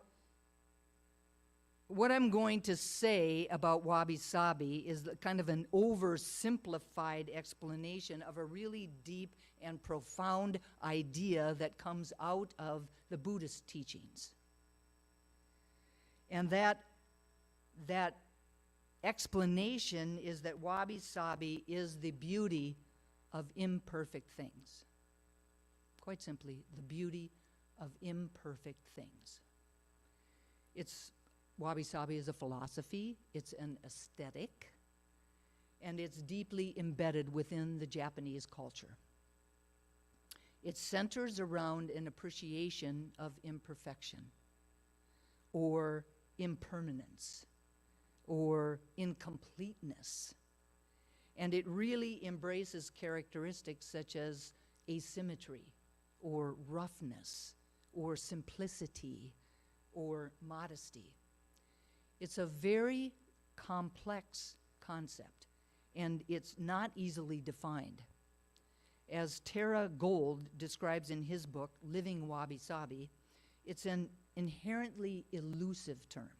what I'm going to say about wabi-sabi is kind of an oversimplified explanation of a really deep and profound idea that comes out of the Buddhist teachings. And that explanation is that wabi-sabi is the beauty of imperfect things. Quite simply, the beauty of imperfect things. Wabi-sabi is a philosophy, it's an aesthetic, and it's deeply embedded within the Japanese culture. It centers around an appreciation of imperfection, or impermanence, or incompleteness. And it really embraces characteristics such as asymmetry, or roughness, or simplicity, or modesty. It's a very complex concept, and it's not easily defined. As Tara Gold describes in his book, Living Wabi-Sabi, it's an inherently elusive term.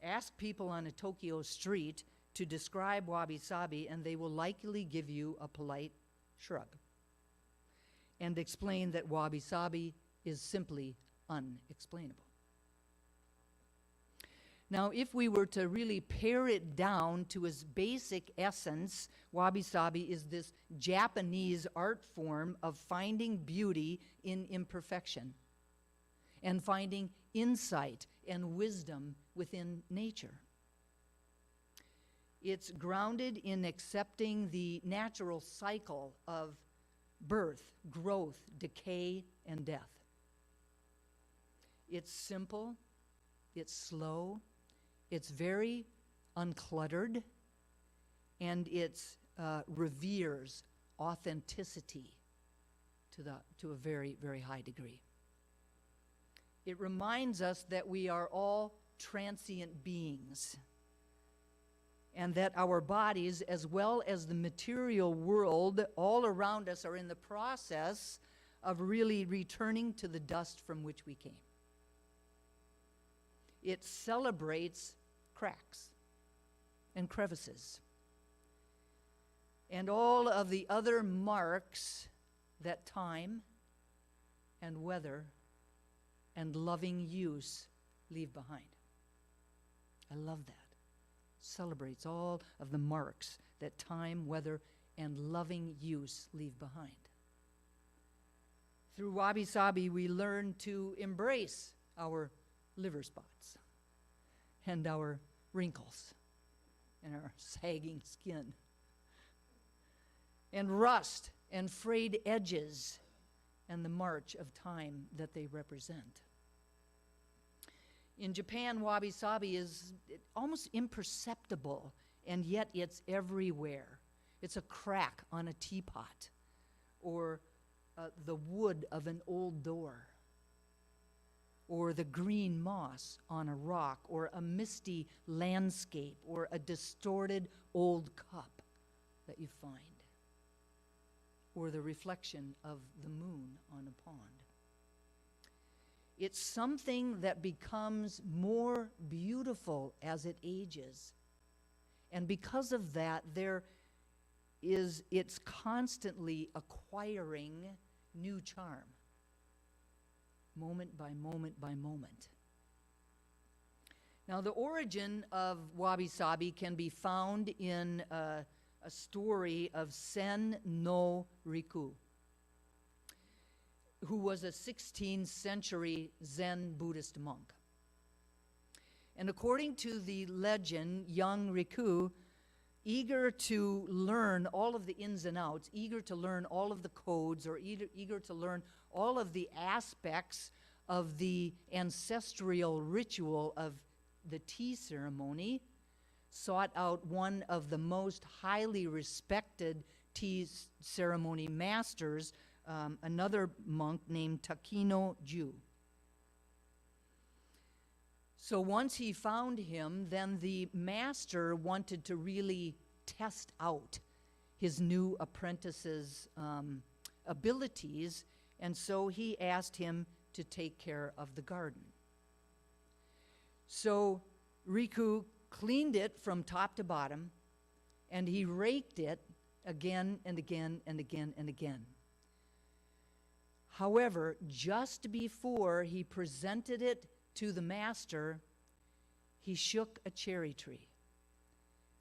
Ask people on a Tokyo street to describe wabi-sabi, and they will likely give you a polite shrug and explain that wabi-sabi is simply unexplainable. Now, if we were to really pare it down to its basic essence, wabi-sabi is this Japanese art form of finding beauty in imperfection and finding insight and wisdom within nature. It's grounded in accepting the natural cycle of birth, growth, decay, and death. It's simple, it's slow, it's very uncluttered, and it reveres authenticity to a very, very high degree. It reminds us that we are all transient beings, and that our bodies, as well as the material world all around us, are in the process of really returning to the dust from which we came. It celebrates cracks and crevices and all of the other marks that time and weather and loving use leave behind. I love that. Celebrates all of the marks that time, weather, and loving use leave behind. Through wabi-sabi, we learn to embrace our liver spots and our wrinkles and our sagging skin and rust and frayed edges and the march of time that they represent. In Japan, wabi-sabi is almost imperceptible, and yet it's everywhere. It's a crack on a teapot, or the wood of an old door, or the green moss on a rock, or a misty landscape, or a distorted old cup that you find, or the reflection of the moon on a pond. It's something that becomes more beautiful as it ages. And because of that, it's constantly acquiring new charm, moment by moment by moment. Now, the origin of wabi-sabi can be found in a story of Sen no Riku, who was a 16th century Zen Buddhist monk. And according to the legend, young Riku, eager to learn all of the ins and outs, eager to learn all of the codes, or eager to learn all of the aspects of the ancestral ritual of the tea ceremony, sought out one of the most highly respected tea ceremony masters, another monk named Takino-ju. So once he found him, then the master wanted to really test out his new apprentice's abilities, and so he asked him to take care of the garden. So Riku cleaned it from top to bottom, and he raked it again and again and again and again. However, just before he presented it to the master, he shook a cherry tree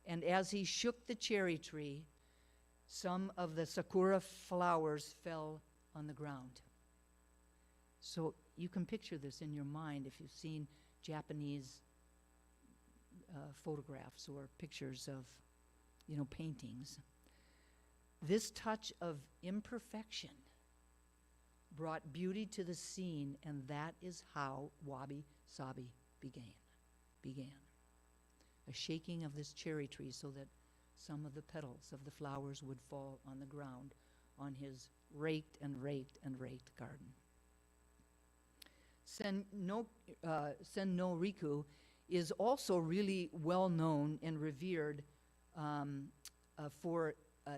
And as he shook the cherry tree, some of the sakura flowers fell on the ground. So you can picture this in your mind if you've seen Japanese photographs or pictures of, paintings. This touch of imperfection brought beauty to the scene, and that is how Wabi Sabi began. A shaking of this cherry tree so that some of the petals of the flowers would fall on the ground on his raked and raked and raked garden. Sen no Riku is also really well known and revered for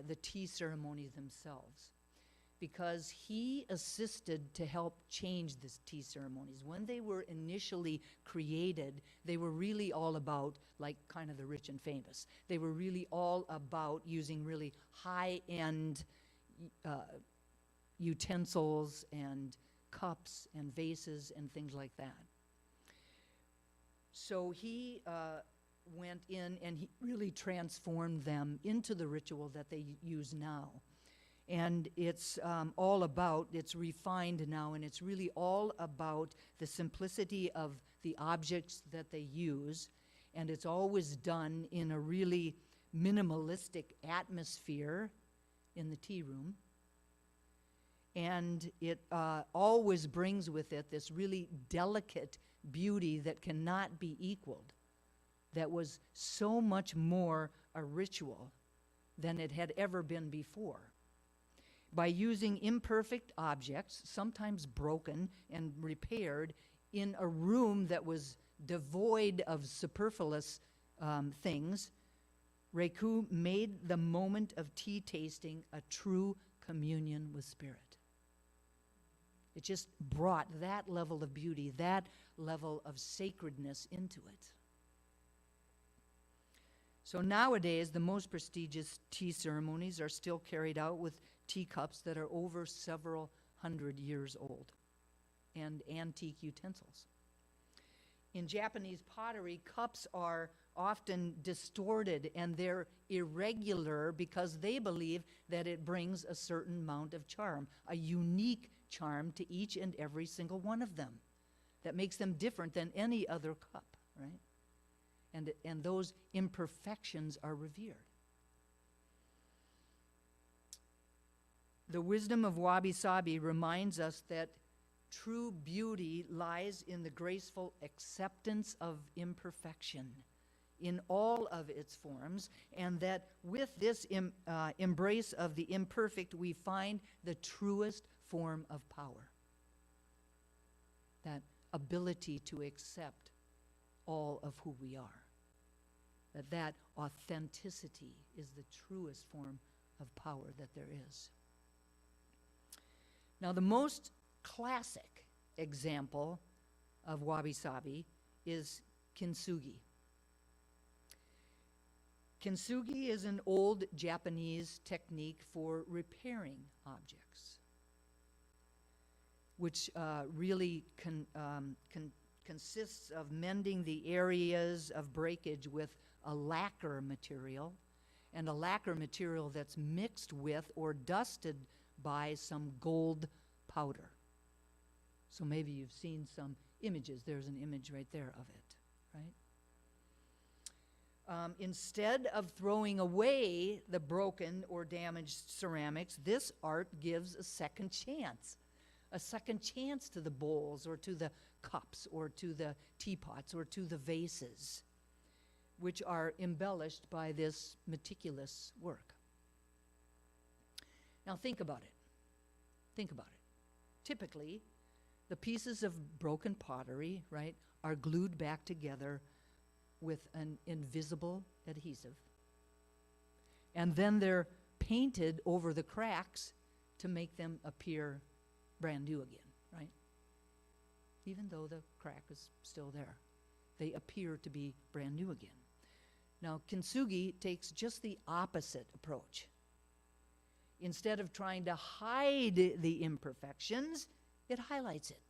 the tea ceremonies themselves, because he assisted to help change the tea ceremonies. When they were initially created, they were really all about, like, kind of the rich and famous. They were really all about using really high-end utensils and cups and vases and things like that. So he went in and he really transformed them into the ritual that they use now. And it's it's refined now, and it's really all about the simplicity of the objects that they use, and it's always done in a really minimalistic atmosphere in the tea room. And it always brings with it this really delicate beauty that cannot be equaled, that was so much more a ritual than it had ever been before. By using imperfect objects, sometimes broken and repaired, in a room that was devoid of superfluous things, Reiku made the moment of tea tasting a true communion with Spirit. It just brought that level of beauty, that level of sacredness into it. So nowadays, the most prestigious tea ceremonies are still carried out with teacups that are over several hundred years old and antique utensils. In Japanese pottery, cups are often distorted and they're irregular because they believe that it brings a certain amount of charm, a unique charm to each and every single one of them that makes them different than any other cup, right? And those imperfections are revered. The wisdom of Wabi Sabi reminds us that true beauty lies in the graceful acceptance of imperfection in all of its forms, and that with this embrace of the imperfect, we find the truest form of power. That ability to accept all of who we are. That authenticity is the truest form of power that there is. Now, the most classic example of Wabi Sabi is kintsugi. Kintsugi is an old Japanese technique for repairing objects, which really consists of mending the areas of breakage with a lacquer material, and a lacquer material that's mixed with or dusted by some gold powder. So maybe you've seen some images. There's an image right there of it, right? Instead of throwing away the broken or damaged ceramics, this art gives a second chance to the bowls or to the cups or to the teapots or to the vases, which are embellished by this meticulous work. Now think about it. Typically, the pieces of broken pottery, right, are glued back together with an invisible adhesive. And then they're painted over the cracks to make them appear brand new again, right? Even though the crack is still there, they appear to be brand new again. Now, kintsugi takes just the opposite approach. Instead of trying to hide the imperfections, it highlights it.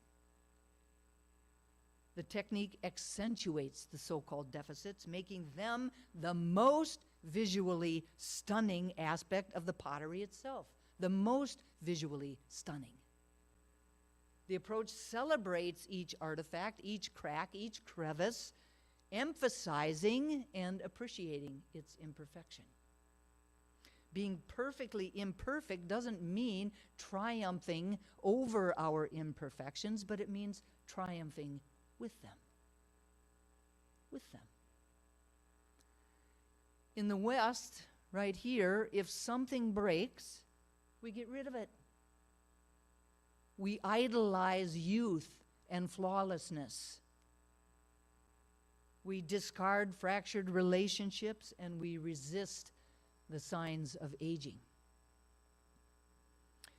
The technique accentuates the so-called deficits, making them the most visually stunning aspect of the pottery itself. The most visually stunning. The approach celebrates each artifact, each crack, each crevice, emphasizing and appreciating its imperfection. Being perfectly imperfect doesn't mean triumphing over our imperfections, but it means triumphing with them. With them. In the West, right here, if something breaks, we get rid of it. We idolize youth and flawlessness. We discard fractured relationships and we resist the signs of aging.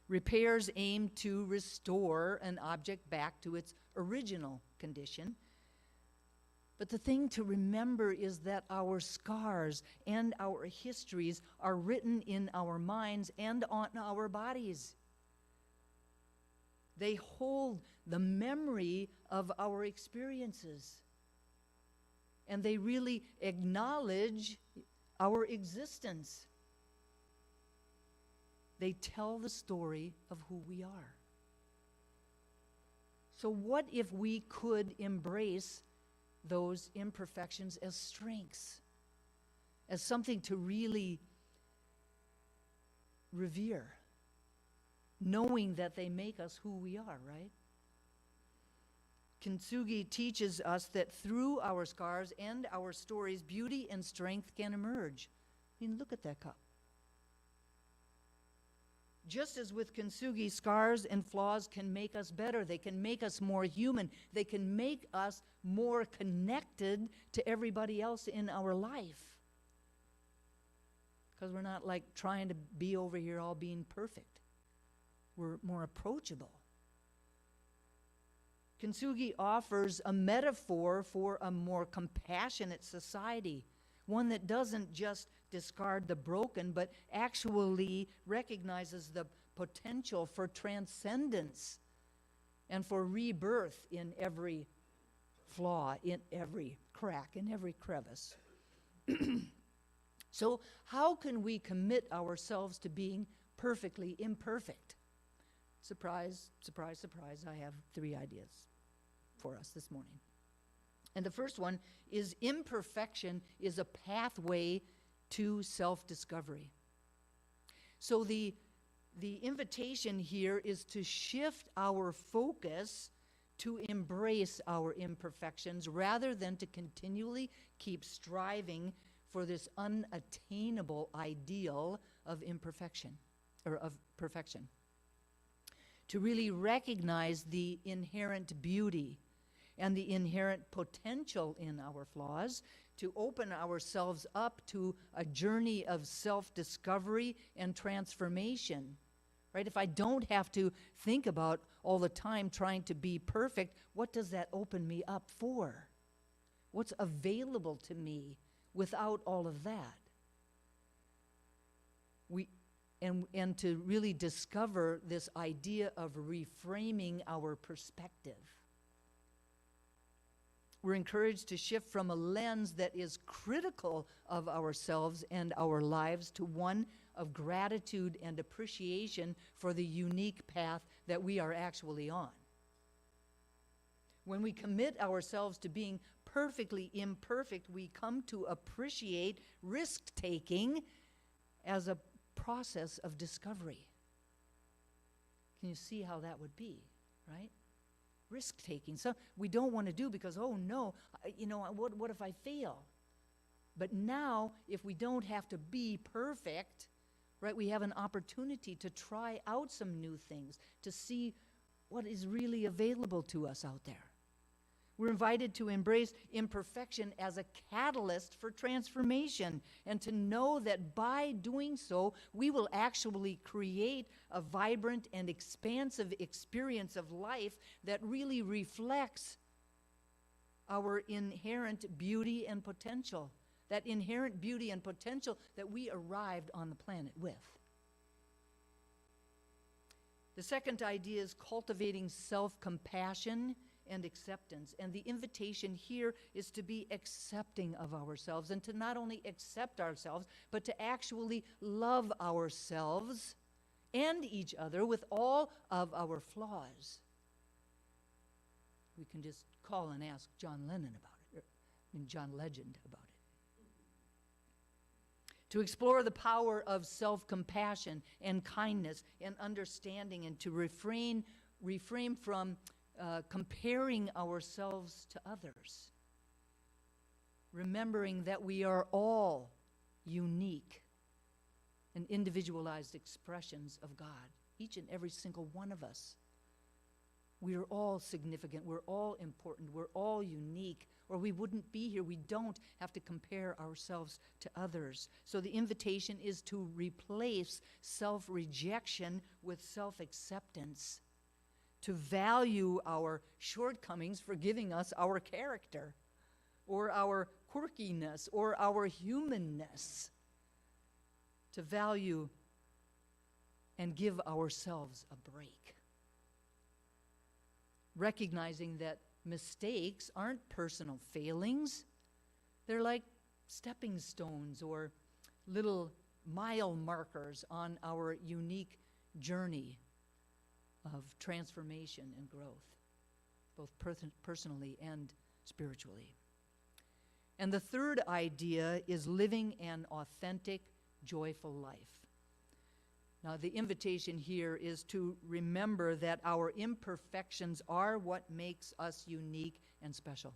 Repairs aim to restore an object back to its original condition. But the thing to remember is that our scars and our histories are written in our minds and on our bodies. They hold the memory of our experiences. And they really acknowledge our existence. They tell the story of who we are. So what if we could embrace those imperfections as strengths, as something to really revere, knowing that they make us who we are, right? Kintsugi teaches us that through our scars and our stories, beauty and strength can emerge. I mean, look at that cup. Just as with Kintsugi, scars and flaws can make us better. They can make us more human. They can make us more connected to everybody else in our life. Because we're not like trying to be over here all being perfect. We're more approachable. Kintsugi offers a metaphor for a more compassionate society, one that doesn't just discard the broken, but actually recognizes the potential for transcendence and for rebirth in every flaw, in every crack, in every crevice. So how can we commit ourselves to being perfectly imperfect? Surprise, surprise, surprise, I have 3 ideas for us this morning. And the first one is imperfection is a pathway to self-discovery. So the invitation here is to shift our focus to embrace our imperfections rather than to continually keep striving for this unattainable ideal of imperfection, or of perfection. To really recognize the inherent beauty and the inherent potential in our flaws, to open ourselves up to a journey of self-discovery and transformation, right? If I don't have to think about all the time trying to be perfect, what does that open me up for? What's available to me without all of that? And to really discover this idea of reframing our perspective. We're encouraged to shift from a lens that is critical of ourselves and our lives to one of gratitude and appreciation for the unique path that we are actually on. When we commit ourselves to being perfectly imperfect, we come to appreciate risk-taking as a process of discovery. Can you see how that would be, right? Risk-taking. So we don't want to do because, oh no, what if I fail? But now, if we don't have to be perfect, right, we have an opportunity to try out some new things, to see what is really available to us out there. We're invited to embrace imperfection as a catalyst for transformation and to know that by doing so, we will actually create a vibrant and expansive experience of life that really reflects our inherent beauty and potential, that inherent beauty and potential that we arrived on the planet with. The second idea is cultivating self-compassion and acceptance. And the invitation here is to be accepting of ourselves, and to not only accept ourselves, but to actually love ourselves and each other with all of our flaws. We can just call and ask John Lennon about it, John Legend about it. To explore the power of self-compassion and kindness and understanding, and to refrain from comparing ourselves to others. Remembering that we are all unique and individualized expressions of God, each and every single one of us. We are all significant, we're all important, we're all unique, or we wouldn't be here. We don't have to compare ourselves to others. So the invitation is to replace self-rejection with self-acceptance, to value our shortcomings for giving us our character, or our quirkiness, or our humanness, to value and give ourselves a break. Recognizing that mistakes aren't personal failings. They're like stepping stones or little mile markers on our unique journey of transformation and growth, both personally and spiritually. And the third idea is living an authentic, joyful life. Now, the invitation here is to remember that our imperfections are what makes us unique and special.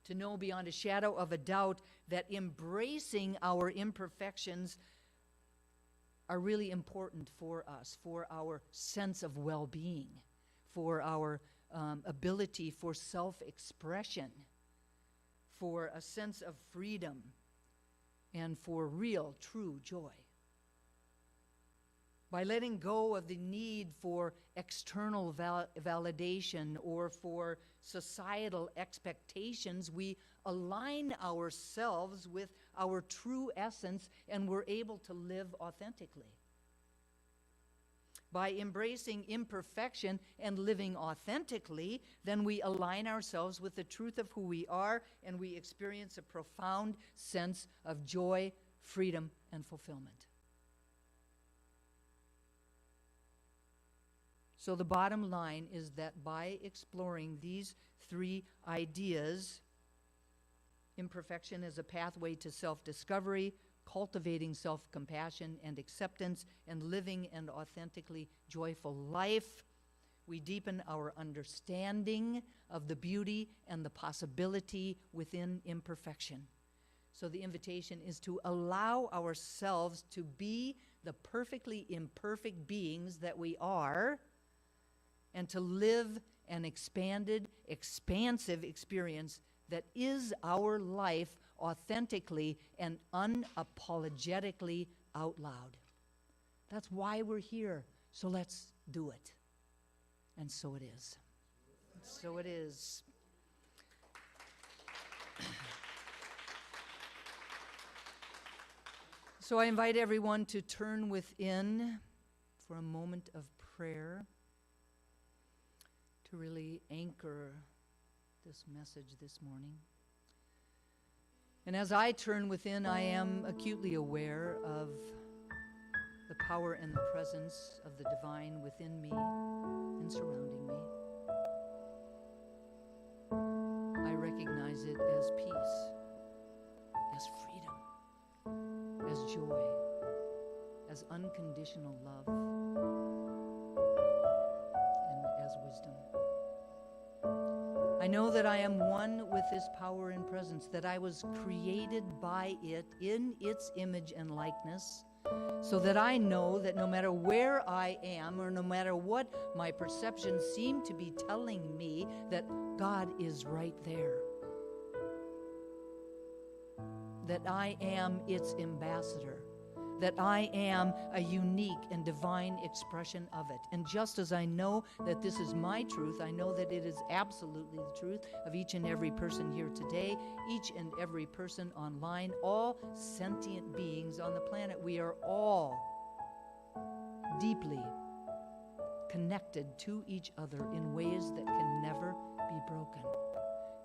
To know beyond a shadow of a doubt that embracing our imperfections are really important for us, for our sense of well-being, for our ability for self-expression, for a sense of freedom, and for real, true joy. By letting go of the need for external validation or for societal expectations, we align ourselves with our true essence, and we're able to live authentically. By embracing imperfection and living authentically, then we align ourselves with the truth of who we are, and we experience a profound sense of joy, freedom, and fulfillment. So the bottom line is that by exploring these three ideas, imperfection is a pathway to self-discovery, cultivating self-compassion and acceptance, and living an authentically joyful life, we deepen our understanding of the beauty and the possibility within imperfection. So the invitation is to allow ourselves to be the perfectly imperfect beings that we are, and to live an expanded, expansive experience that is our life authentically and unapologetically out loud. That's why we're here. So let's do it. And so it is. So it is. So I invite everyone to turn within for a moment of prayer, to really anchor this message this morning. And as I turn within, I am acutely aware of the power and the presence of the divine within me and surrounding me. I recognize it as peace, as freedom, as joy, as unconditional love, and as wisdom. I know that I am one with this power and presence, that I was created by it in its image and likeness, so that I know that no matter where I am, or no matter what my perceptions seem to be telling me, that God is right there. That I am its ambassador. That I am a unique and divine expression of it. And just as I know that this is my truth, I know that it is absolutely the truth of each and every person here today, each and every person online, all sentient beings on the planet. We are all deeply connected to each other in ways that can never be broken.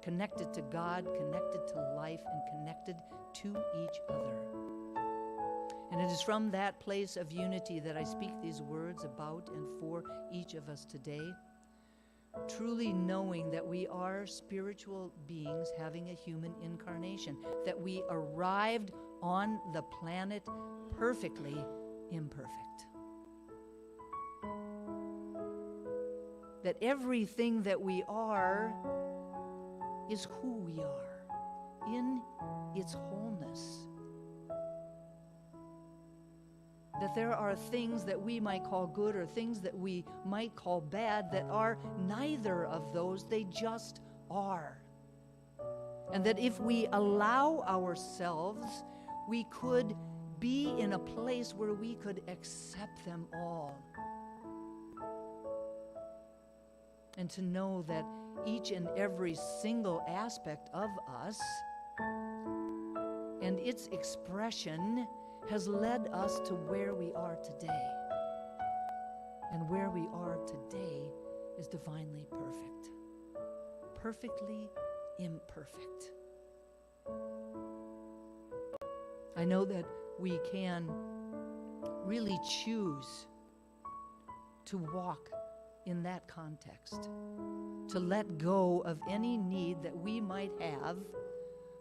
Connected to God, connected to life, and connected to each other. And it is from that place of unity that I speak these words about and for each of us today, truly knowing that we are spiritual beings having a human incarnation, that we arrived on the planet perfectly imperfect. That everything that we are is who we are in its wholeness. That there are things that we might call good or things that we might call bad that are neither of those, they just are. And that if we allow ourselves, we could be in a place where we could accept them all. And to know that each and every single aspect of us and its expression has led us to where we are today. And where we are today is divinely perfect. Perfectly imperfect. I know that we can really choose to walk in that context, to let go of any need that we might have,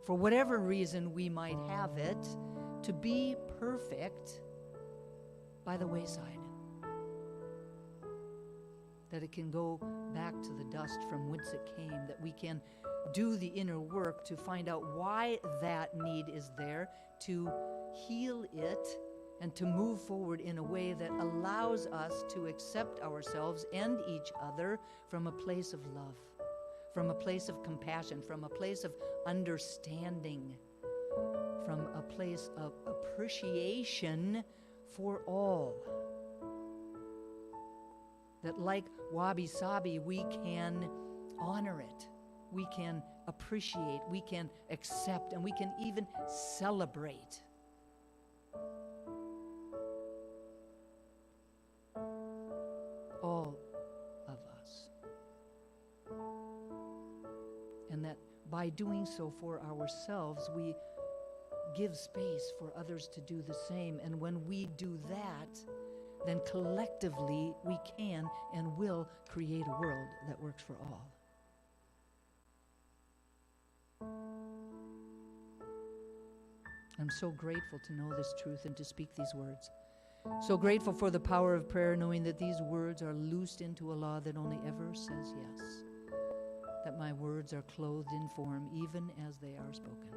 for whatever reason we might have it, to be perfect by the wayside. That it can go back to the dust from whence it came, that we can do the inner work to find out why that need is there, to heal it, and to move forward in a way that allows us to accept ourselves and each other from a place of love, from a place of compassion, from a place of understanding, from a place of appreciation for all. That like wabi-sabi, we can honor it, we can appreciate, we can accept, and we can even celebrate. All of us. And that by doing so for ourselves, we give space for others to do the same. And when we do that, then collectively we can and will create a world that works for all. I'm so grateful to know this truth and to speak these words. So grateful for the power of prayer, knowing that these words are loosed into a law that only ever says yes. That my words are clothed in form even as they are spoken.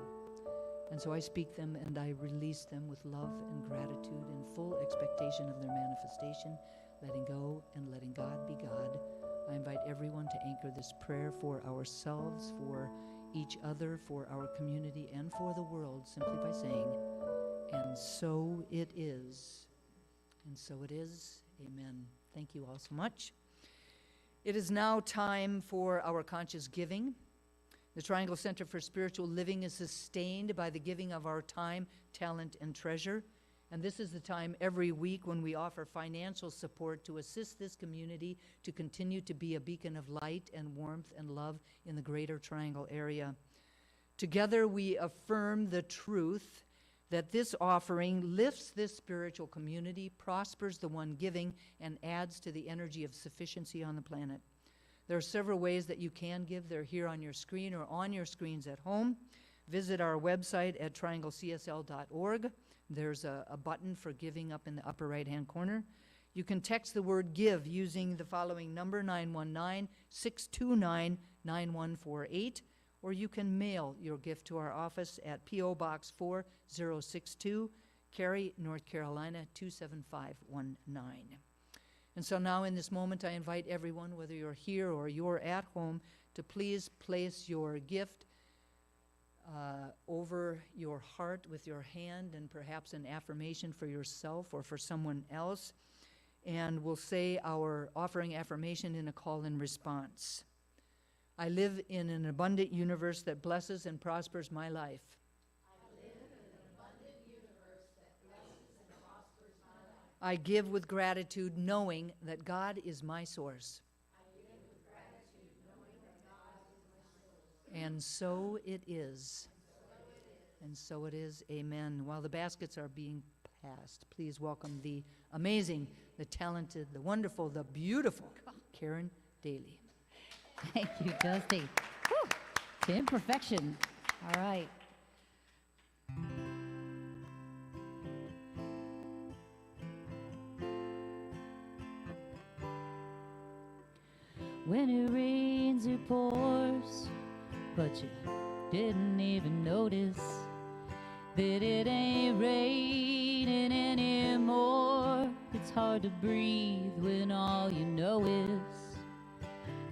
And so I speak them and I release them with love and gratitude and full expectation of their manifestation, letting go and letting God be God. I invite everyone to anchor this prayer for ourselves, for each other, for our community, and for the world, simply by saying, and so it is. And so it is. Amen. Thank you all so much. It is now time for our conscious giving. The Triangle Center for Spiritual Living is sustained by the giving of our time, talent, and treasure. And this is the time every week when we offer financial support to assist this community to continue to be a beacon of light and warmth and love in the Greater Triangle area. Together we affirm the truth that this offering lifts this spiritual community, prospers the one giving, and adds to the energy of sufficiency on the planet. There are several ways that you can give. They're here on your screen or on your screens at home. Visit our website at trianglecsl.org. There's a button for giving up in the upper right-hand corner. You can text the word GIVE using the following number, 919-629-9148, or you can mail your gift to our office at PO Box 4062, Cary, North Carolina, 27519. And so now in this moment, I invite everyone, whether you're here or you're at home, to please place your gift over your heart with your hand and perhaps an affirmation for yourself or for someone else. And we'll say our offering affirmation in a call and response. I live in an abundant universe that blesses and prospers my life. I live in an abundant universe that blesses and prospers my life. I give with gratitude, knowing that God is my source. And so it is. And so it is. Amen. While the baskets are being passed, please welcome the amazing, the talented, the wonderful, the beautiful Karen Daly. Thank you, Dusty. Whew. To imperfection. All right. When it rains, it pours, but you didn't even notice that it ain't raining anymore. It's hard to breathe when all you know is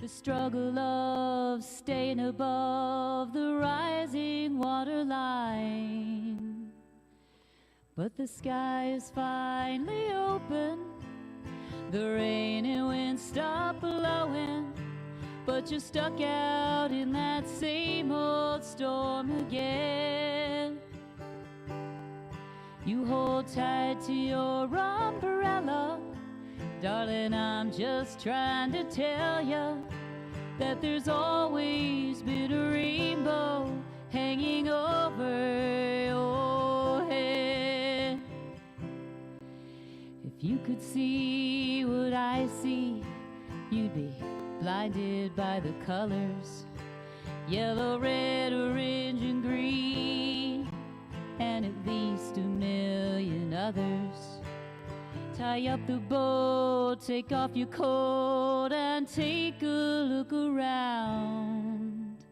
the struggle of staying above the rising water line. But the sky is finally open, the rain and wind stop blowing, but you're stuck out in that same old storm again. You hold tight to your umbrella, darling, I'm just trying to tell you that there's always been a rainbow hanging over your head. If you could see what I see, you'd be blinded by the colors, yellow, red, orange, and green, and at least a million others. Tie up the boat, take off your coat, and take a look around.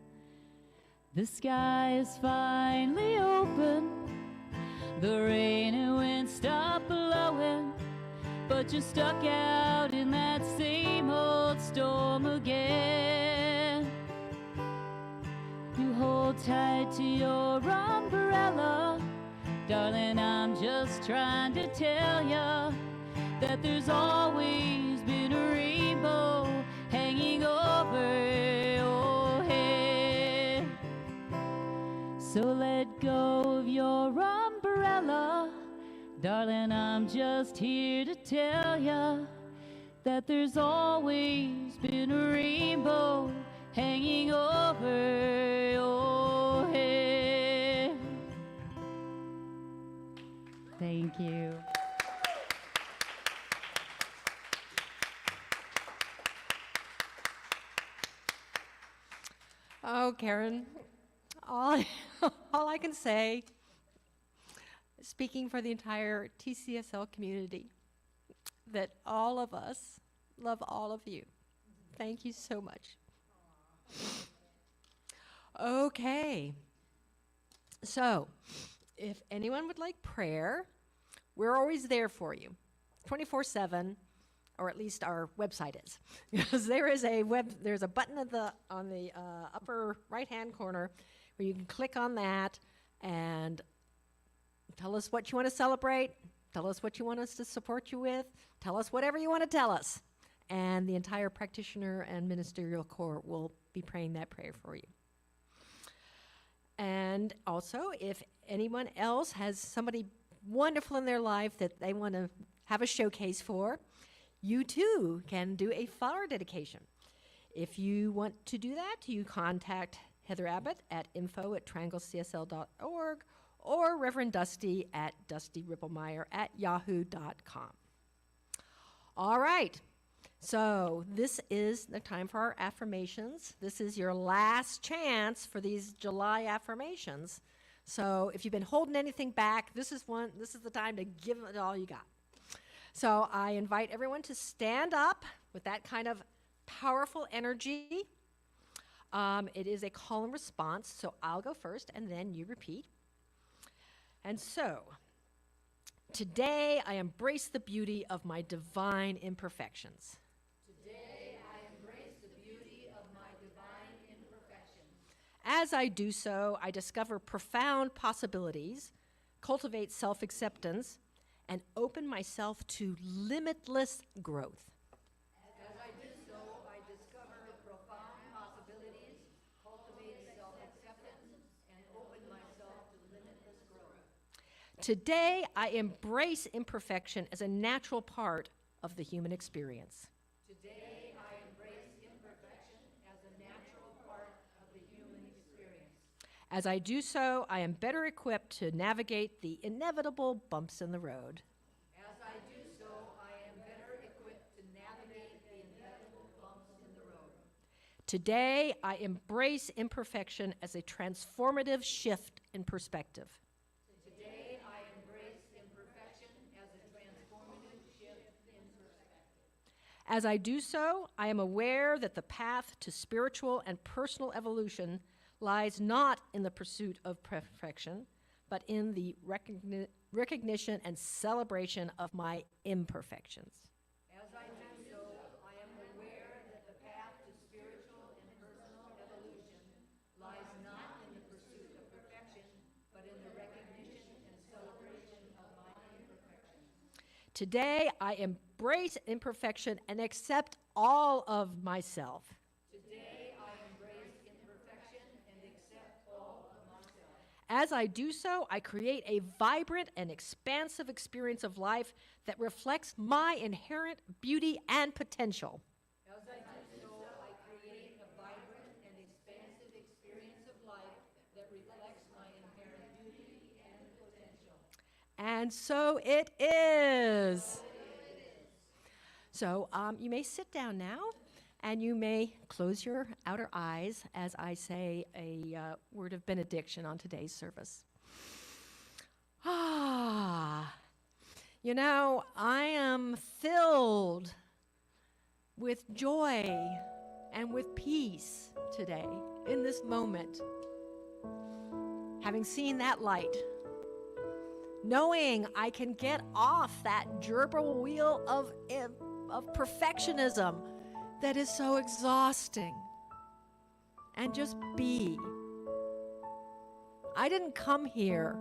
The sky is finally open, the rain and wind stop blowing, but you're stuck out in that same old storm again. You hold tight to your umbrella, darling, I'm just trying to tell you that there's always been a rainbow hanging over your head. So let go of your umbrella, darling, I'm just here to tell you that there's always been a rainbow hanging over your head. Thank you. Oh, Karen, all, all I can say, speaking for the entire TCSL community, that all of us love all of you. Thank you so much. Okay. So, if anyone would like prayer, we're always there for you, 24/7, or at least our website is, because there's a button on the upper right-hand corner where you can click on that and tell us what you want to celebrate, tell us what you want us to support you with, tell us whatever you want to tell us, and the entire practitioner and ministerial corps will be praying that prayer for you. And also, if anyone else has somebody wonderful in their life that they want to have a showcase for, you too can do a flower dedication. If you want to do that, you contact Heather Abbott at info@trianglecsl.org or Reverend Dusty at dustyrippelmeyer@yahoo.com. All right. So this is the time for our affirmations. This is your last chance for these July affirmations. So if you've been holding anything back, this is the time to give it all you got. So I invite everyone to stand up with that kind of powerful energy. It is a call and response, so I'll go first and then you repeat. And so, today I embrace the beauty of my divine imperfections. Today I embrace the beauty of my divine imperfections. As I do so, I discover profound possibilities, cultivate self-acceptance, and open myself to limitless growth. As I do so, I discover profound possibilities, cultivate self-acceptance, and open myself to limitless growth. Today, I embrace imperfection as a natural part of the human experience. Today, I embrace imperfection as a natural part of the human experience. As I do so, I am better equipped to navigate the inevitable bumps in the road. As I do so, I am better equipped to navigate the inevitable bumps in the road. Today, I embrace imperfection as a transformative shift in perspective. Today, I embrace imperfection as a transformative shift in perspective. As I do so, I am aware that the path to spiritual and personal evolution lies not in the pursuit of perfection, but in the recognition and celebration of my imperfections. As I do so, I am aware that the path to spiritual and personal evolution lies not in the pursuit of perfection, but in the recognition and celebration of my imperfections. Today, I embrace imperfection and accept all of myself. Today, I embrace imperfection and accept all of myself. As I do so, I create a vibrant and expansive experience of life that reflects my inherent beauty and potential. As I do so, I create a vibrant and expansive experience of life that reflects my inherent beauty and potential. And so it is. So you may sit down now, and you may close your outer eyes as I say a word of benediction on today's service. You know, I am filled with joy and with peace today in this moment. Having seen that light, knowing I can get off that gerbil wheel of perfectionism that is so exhausting and just be. I didn't come here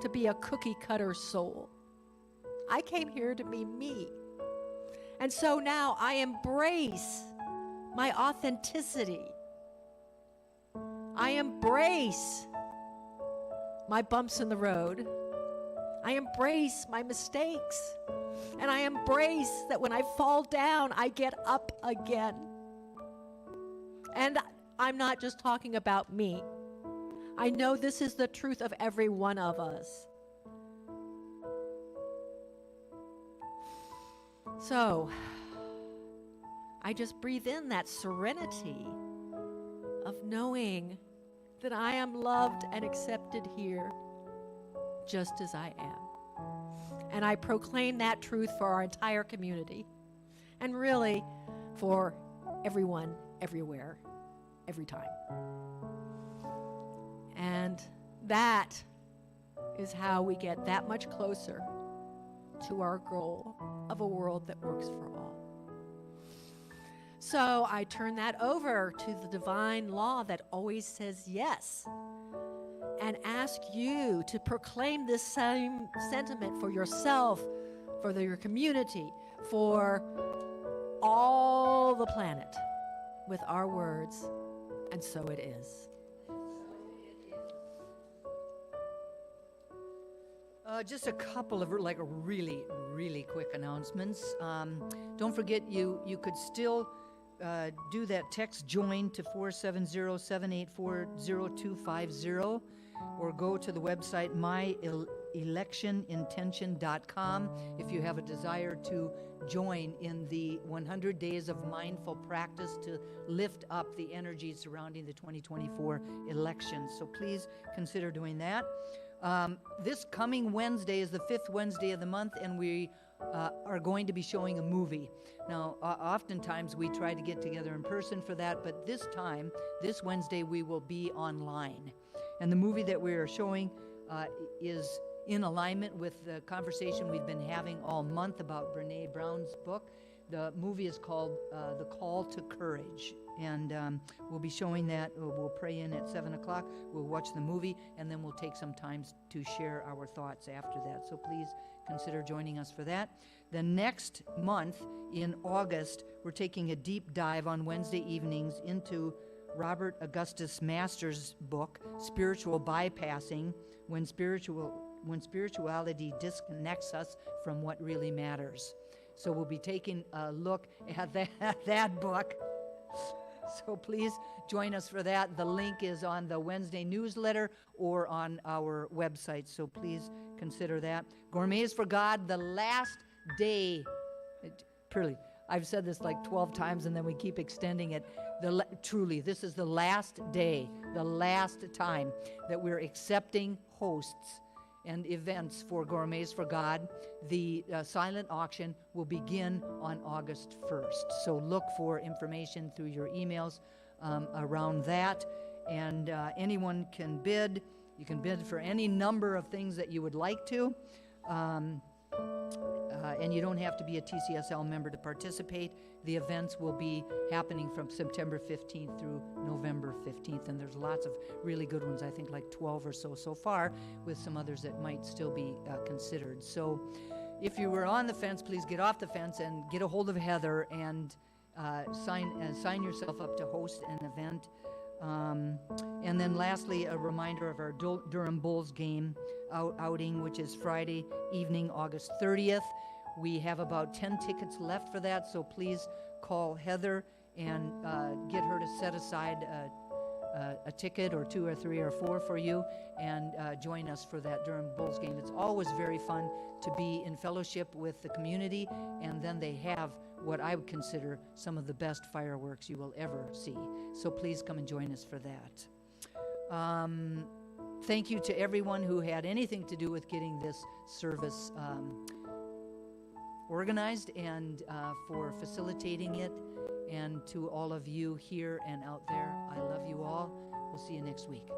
to be a cookie cutter soul. I came here to be me. And so now I embrace my authenticity. I embrace my bumps in the road. I embrace my mistakes. And I embrace that when I fall down, I get up again. And I'm not just talking about me. I know this is the truth of every one of us. So, I just breathe in that serenity of knowing that I am loved and accepted here just as I am. And I proclaim that truth for our entire community, and really for everyone, everywhere, every time. And that is how we get that much closer to our goal of a world that works for all. So I turn that over to the divine law that always says yes, and ask you to proclaim this same sentiment for yourself, for your community, for all the planet with our words, and so it is. Just a couple of really, really quick announcements. Don't forget you could still do that text join to 470-784-0250 or go to the website myelectionintention.com if you have a desire to join in the 100 days of mindful practice to lift up the energy surrounding the 2024 elections. So please consider doing that. This coming Wednesday is the 5th Wednesday of the month, and we are going to be showing a movie. Now, oftentimes we try to get together in person for that, but this time, this Wednesday, we will be online. And the movie that we are showing is in alignment with the conversation we've been having all month about Brene Brown's book. The movie is called The Call to Courage. And we'll be showing that. We'll pray in at 7 o'clock. We'll watch the movie, and then we'll take some time to share our thoughts after that. So please consider joining us for that. The next month, in August, we're taking a deep dive on Wednesday evenings into Robert Augustus Masters' book, Spiritual Bypassing, When Spiritual when spirituality disconnects us from what really matters. So we'll be taking a look at that book. So please join us for that. The link is on the Wednesday newsletter or on our website, so please consider that. Gourmets for God, the last day. Truly, I've said this like 12 times and then we keep extending it. Truly, this is the last day, the last time that we're accepting hosts and events for Gourmets for God. The silent auction will begin on August 1st. So look for information through your emails around that. And anyone can bid. You can bid for any number of things that you would like to. And you don't have to be a TCSL member to participate. The events will be happening from September 15th through November 15th, and there's lots of really good ones, I think like 12 or so far, with some others that might still be considered. So if you were on the fence, please get off the fence and get a hold of Heather and sign yourself up to host an event. And then lastly, a reminder of our Durham Bulls game outing, which is Friday evening, August 30th. We have about 10 tickets left for that, so please call Heather and get her to set aside a ticket or 2 or 3 or 4 for you and join us for that Durham Bulls game. It's always very fun to be in fellowship with the community, and then they have what I would consider some of the best fireworks you will ever see. So please come and join us for that. Thank you to everyone who had anything to do with getting this service organized and for facilitating it. And to all of you here and out there, I love you all. We'll see you next week.